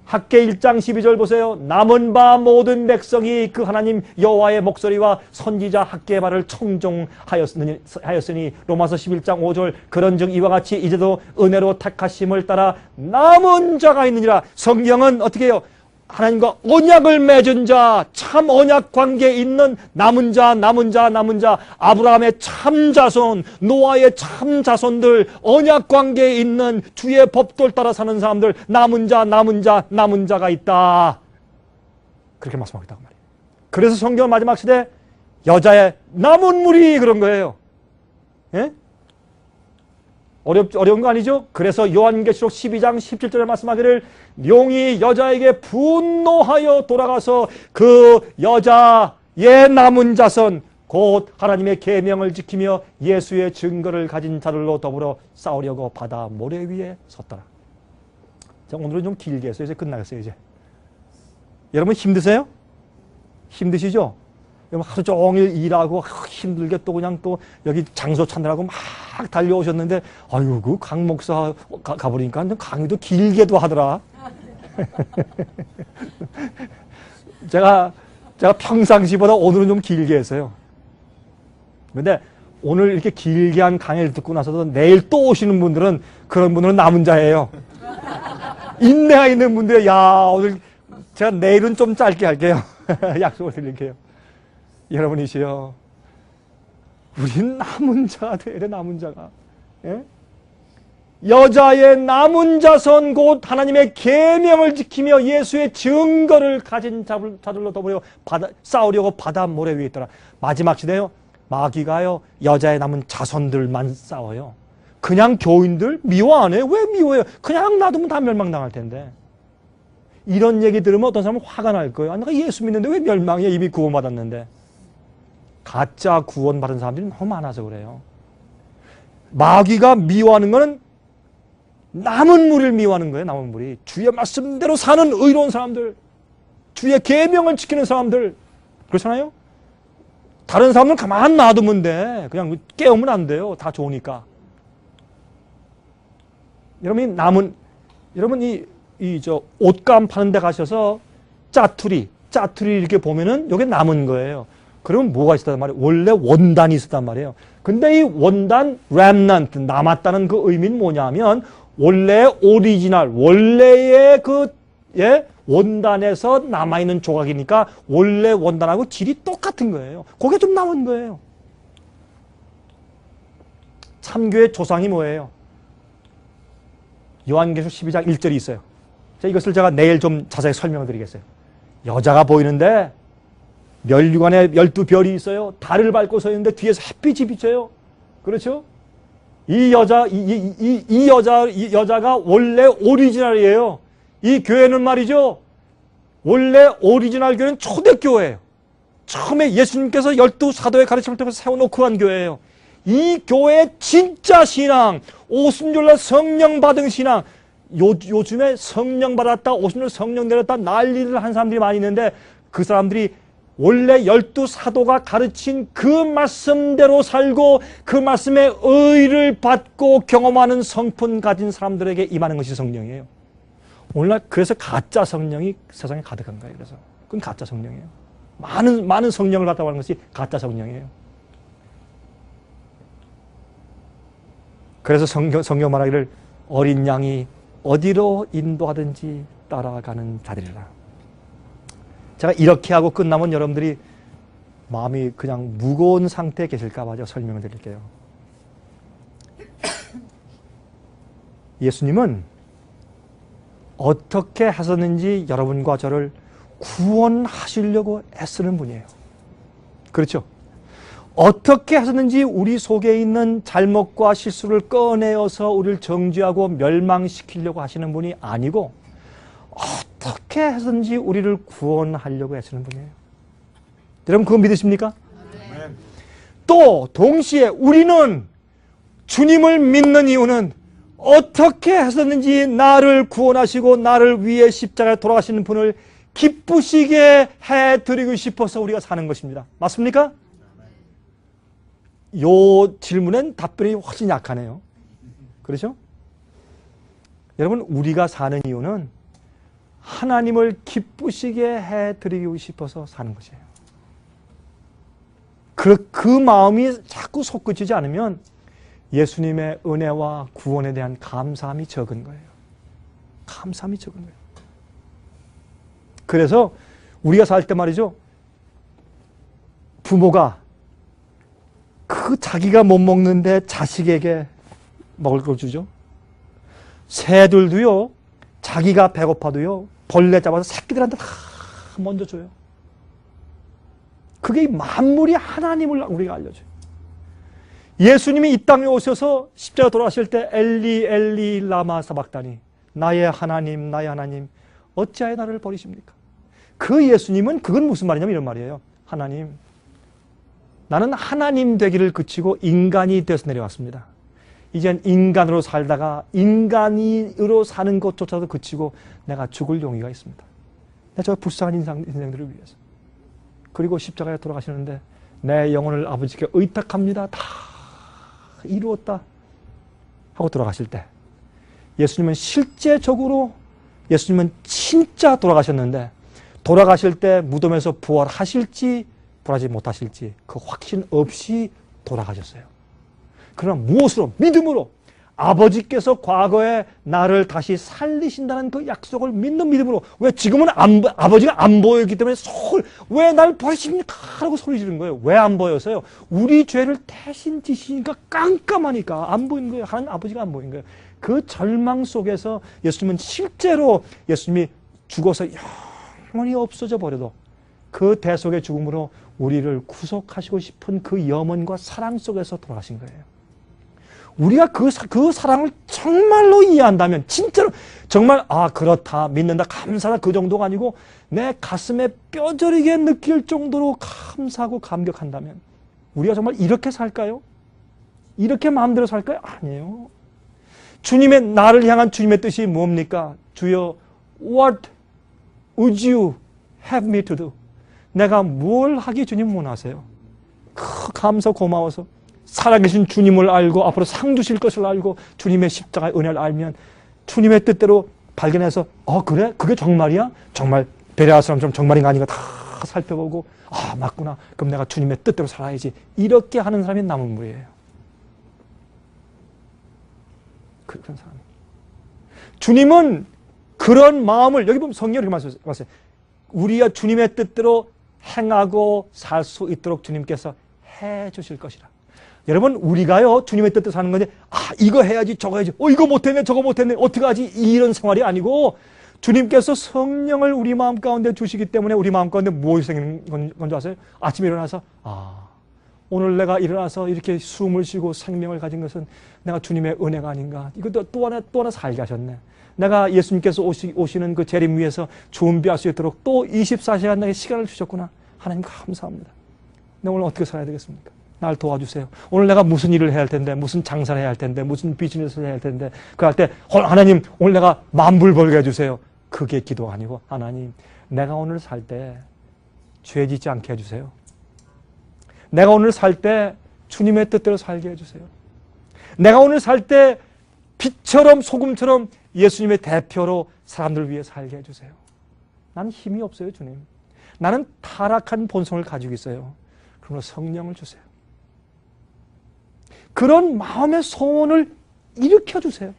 학개 1장 12절 보세요. 남은 바 모든 백성이 그 하나님 여호와의 목소리와 선지자 학개의 말을 청종하였으니 로마서 11장 5절 그런즉 이와 같이 이제도 은혜로 택하심을 따라 남은 자가 있느니라. 성경은 어떻게 해요? 하나님과 언약을 맺은 자, 참 언약 관계에 있는 남은 자, 아브라함의 참 자손, 노아의 참 자손들, 언약 관계에 있는 주의 법도를 따라 사는 사람들, 남은 자가 있다. 그렇게 말씀하고 있다고 말이에요. 그래서 성경 마지막 시대 여자의 남은 무리 그런 거예요. 예? 어려운 거 아니죠? 그래서 요한계시록 12장 17절에 말씀하기를 용이 여자에게 분노하여 돌아가서 그 여자의 남은 자손 곧 하나님의 계명을 지키며 예수의 증거를 가진 자들로 더불어 싸우려고 바다 모래 위에 섰더라. 자, 오늘은 좀 길게 했어요. 이제 끝나겠어요. 이제 여러분 힘드세요? 힘드시죠? 하루 종일 일하고 힘들게 또 그냥 또 여기 장소 찾느라고 막 달려오셨는데 아유 그 강 목사 가보니까 강의도 길게도 하더라. 제가 평상시보다 오늘은 좀 길게 했어요. 근데 오늘 이렇게 길게 한 강의를 듣고 나서도 내일 또 오시는 분들은 그런 분들은 남은 자예요. 인내가 있는 분들 야 오늘 제가 내일은 좀 짧게 할게요. 약속을 드릴게요. 여러분이시여, 우린 남은 자가 돼야 돼. 남은 자가. 예? 여자의 남은 자손 곧 하나님의 계명을 지키며 예수의 증거를 가진 자들로 더불어 싸우려고 바다 모래 위에 있더라. 마지막 시대요. 마귀가요 여자의 남은 자손들만 싸워요. 그냥 교인들 미워 안 해요. 왜 미워해요? 그냥 놔두면 다 멸망당할 텐데. 이런 얘기 들으면 어떤 사람은 화가 날 거예요. 내가 예수 믿는데 왜 멸망해? 이미 구원받았는데. 가짜 구원받은 사람들이 너무 많아서 그래요. 마귀가 미워하는 거는 남은 무리를 미워하는 거예요. 남은 무리. 주의 말씀대로 사는 의로운 사람들, 주의 계명을 지키는 사람들. 그렇잖아요? 다른 사람은 가만 놔두면 돼. 그냥 깨우면 안 돼요. 다 좋으니까. 여러분 저 옷감 파는 데 가셔서 짜투리 이렇게 보면은 여기 남은 거예요. 그러면 뭐가 있었단 말이에요? 원래 원단이 있었단 말이에요. 근데 이 원단, 렘넌트, 남았다는 그 의미는 뭐냐면 원래 오리지널, 원래의 원단에서 남아있는 조각이니까 원래 원단하고 질이 똑같은 거예요. 그게 좀 남은 거예요. 참교의 조상이 뭐예요? 요한계시록 12장 1절이 있어요. 이것을 제가 내일 좀 자세히 설명을 드리겠어요. 여자가 보이는데 멸류관에 12별이 있어요. 달을 밟고 서 있는데 뒤에서 햇빛이 비쳐요. 그렇죠? 이 여자가 원래 오리지널이에요. 이 교회는 말이죠. 원래 오리지널 교회는 초대교회예요. 처음에 예수님께서 12사도의 가르침을 통해서 세워놓고 한 교회예요. 이 교회의 진짜 신앙, 오순절날 성령 받은 신앙, 요즘에 성령 받았다, 오순절 성령 내렸다 난리를 한 사람들이 많이 있는데 그 사람들이 원래 12사도가 가르친 그 말씀대로 살고 그 말씀의 의를 받고 경험하는 성품 가진 사람들에게 임하는 것이 성령이에요. 오늘날 그래서 가짜 성령이 세상에 가득한 거예요. 그래서 그건 가짜 성령이에요. 많은 성령을 받다고 하는 것이 가짜 성령이에요. 그래서 성경 말하기를 어린 양이 어디로 인도하든지 따라가는 자들이라. 제가 이렇게 하고 끝나면 여러분들이 마음이 그냥 무거운 상태에 계실까 봐 제가 설명을 드릴게요. 예수님은 어떻게 하셨는지 여러분과 저를 구원하시려고 애쓰는 분이에요. 그렇죠? 어떻게 하셨는지 우리 속에 있는 잘못과 실수를 꺼내어서 우리를 정죄하고 멸망시키려고 하시는 분이 아니고 어떻게 하셨는지 우리를 구원하려고 애쓰는 분이에요. 여러분 그거 믿으십니까? 네. 또 동시에 우리는 주님을 믿는 이유는 어떻게 하셨는지 나를 구원하시고 나를 위해 십자가에 돌아가시는 분을 기쁘시게 해드리고 싶어서 우리가 사는 것입니다. 맞습니까? 요 질문엔 답변이 훨씬 약하네요. 그렇죠? 여러분 우리가 사는 이유는 하나님을 기쁘시게 해드리고 싶어서 사는 것이에요. 그 마음이 자꾸 솟구치지 않으면 예수님의 은혜와 구원에 대한 감사함이 적은 거예요. 감사함이 적은 거예요. 그래서 우리가 살 때 말이죠. 부모가 그 자기가 못 먹는데 자식에게 먹을 걸 주죠. 새들도요. 자기가 배고파도요. 벌레 잡아서 새끼들한테 다 먼저 줘요. 그게 만물이 하나님을 우리가 알려줘요. 예수님이 이 땅에 오셔서 십자가 돌아가실 때 엘리 엘리 라마 사박다니 나의 하나님 어찌하여 나를 버리십니까? 그 예수님은 그건 무슨 말이냐면 이런 말이에요. 하나님 나는 하나님 되기를 그치고 인간이 되어서 내려왔습니다. 이젠 인간으로 살다가 인간으로 사는 것조차도 그치고 내가 죽을 용의가 있습니다. 내가 저 불쌍한 인생들을 위해서. 그리고 십자가에 돌아가시는데 내 영혼을 아버지께 의탁합니다. 다 이루었다 하고 돌아가실 때 예수님은 실제적으로 예수님은 진짜 돌아가셨는데 돌아가실 때 무덤에서 부활하실지 부활하지 못하실지 그 확신 없이 돌아가셨어요. 그러나 무엇으로? 믿음으로 아버지께서 과거에 나를 다시 살리신다는 그 약속을 믿는 믿음으로. 왜 지금은 아버지가 안 보였기 때문에 왜 날 버리십니까? 라고 소리 지르는 거예요. 왜 안 보여서요? 우리 죄를 대신 지시니까 깜깜하니까 안 보이는 거예요. 하나님 아버지가 안 보이는 거예요. 그 절망 속에서 예수님은 실제로 예수님이 죽어서 영원히 없어져 버려도 그 대속의 죽음으로 우리를 구속하시고 싶은 그 염원과 사랑 속에서 돌아가신 거예요. 우리가 그 사랑을 정말로 이해한다면 진짜로 정말 그렇다 믿는다 감사다 그 정도가 아니고 내 가슴에 뼈저리게 느낄 정도로 감사하고 감격한다면 우리가 정말 이렇게 살까요? 이렇게 마음대로 살까요? 아니에요. 주님의 나를 향한 주님의 뜻이 뭡니까? 주여 What would you have me to do? 내가 뭘 하기 주님 원하세요? 감사 고마워서 살아계신 주님을 알고 앞으로 상 주실 것을 알고 주님의 십자가의 은혜를 알면 주님의 뜻대로 발견해서 그래? 그게 정말이야? 정말 베레아 사람처럼 정말인가 아닌가 다 살펴보고 맞구나. 그럼 내가 주님의 뜻대로 살아야지. 이렇게 하는 사람이 남은 무리예요. 그런 사람. 주님은 그런 마음을 여기 보면 성경에 이렇게 말씀하세요. 우리가 주님의 뜻대로 행하고 살 수 있도록 주님께서 해 주실 것이라. 여러분 우리가요 주님의 뜻대로 사는 건데 이거 해야지 저거 해야지 이거 못했네 저거 못했네 어떡하지 이런 생활이 아니고 주님께서 성령을 우리 마음 가운데 주시기 때문에 우리 마음 가운데 무엇이 생기는 건 줄 아세요? 아침에 일어나서 오늘 내가 일어나서 이렇게 숨을 쉬고 생명을 가진 것은 내가 주님의 은혜가 아닌가. 이것도 또 하나 살게 하셨네. 내가 예수님께서 오시는 그 재림 위에서 준비할 수 있도록 또 24시간 내게 시간을 주셨구나. 하나님 감사합니다. 내가 오늘 어떻게 살아야 되겠습니까? 날 도와주세요. 오늘 내가 무슨 일을 해야 할 텐데, 무슨 장사를 해야 할 텐데, 무슨 비즈니스를 해야 할 텐데, 그 할 때 하나님 오늘 내가 만불 벌게 해주세요. 그게 기도가 아니고 하나님 내가 오늘 살 때 죄 짓지 않게 해주세요. 내가 오늘 살 때 주님의 뜻대로 살게 해주세요. 내가 오늘 살 때 빛처럼 소금처럼 예수님의 대표로 사람들을 위해 살게 해주세요. 난 힘이 없어요 주님. 나는 타락한 본성을 가지고 있어요. 그러므로 성령을 주세요. 그런 마음의 소원을 일으켜주세요.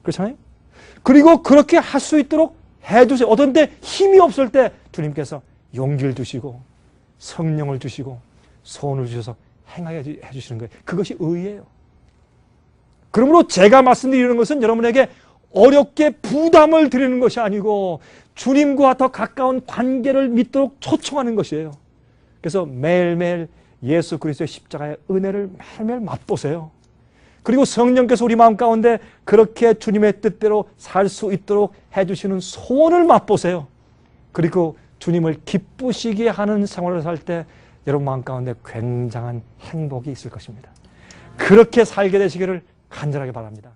그렇잖아요? 그리고 그렇게 할 수 있도록 해주세요. 어떤 때 힘이 없을 때 주님께서 용기를 주시고 성령을 주시고 소원을 주셔서 행하게 해주시는 거예요. 그것이 의예요. 그러므로 제가 말씀드리는 것은 여러분에게 어렵게 부담을 드리는 것이 아니고 주님과 더 가까운 관계를 믿도록 초청하는 것이에요. 그래서 매일매일 예수 그리스도의 십자가의 은혜를 매일매일 맛보세요. 그리고 성령께서 우리 마음 가운데 그렇게 주님의 뜻대로 살 수 있도록 해주시는 소원을 맛보세요. 그리고 주님을 기쁘시게 하는 생활을 살 때 여러분 마음 가운데 굉장한 행복이 있을 것입니다. 그렇게 살게 되시기를 간절하게 바랍니다.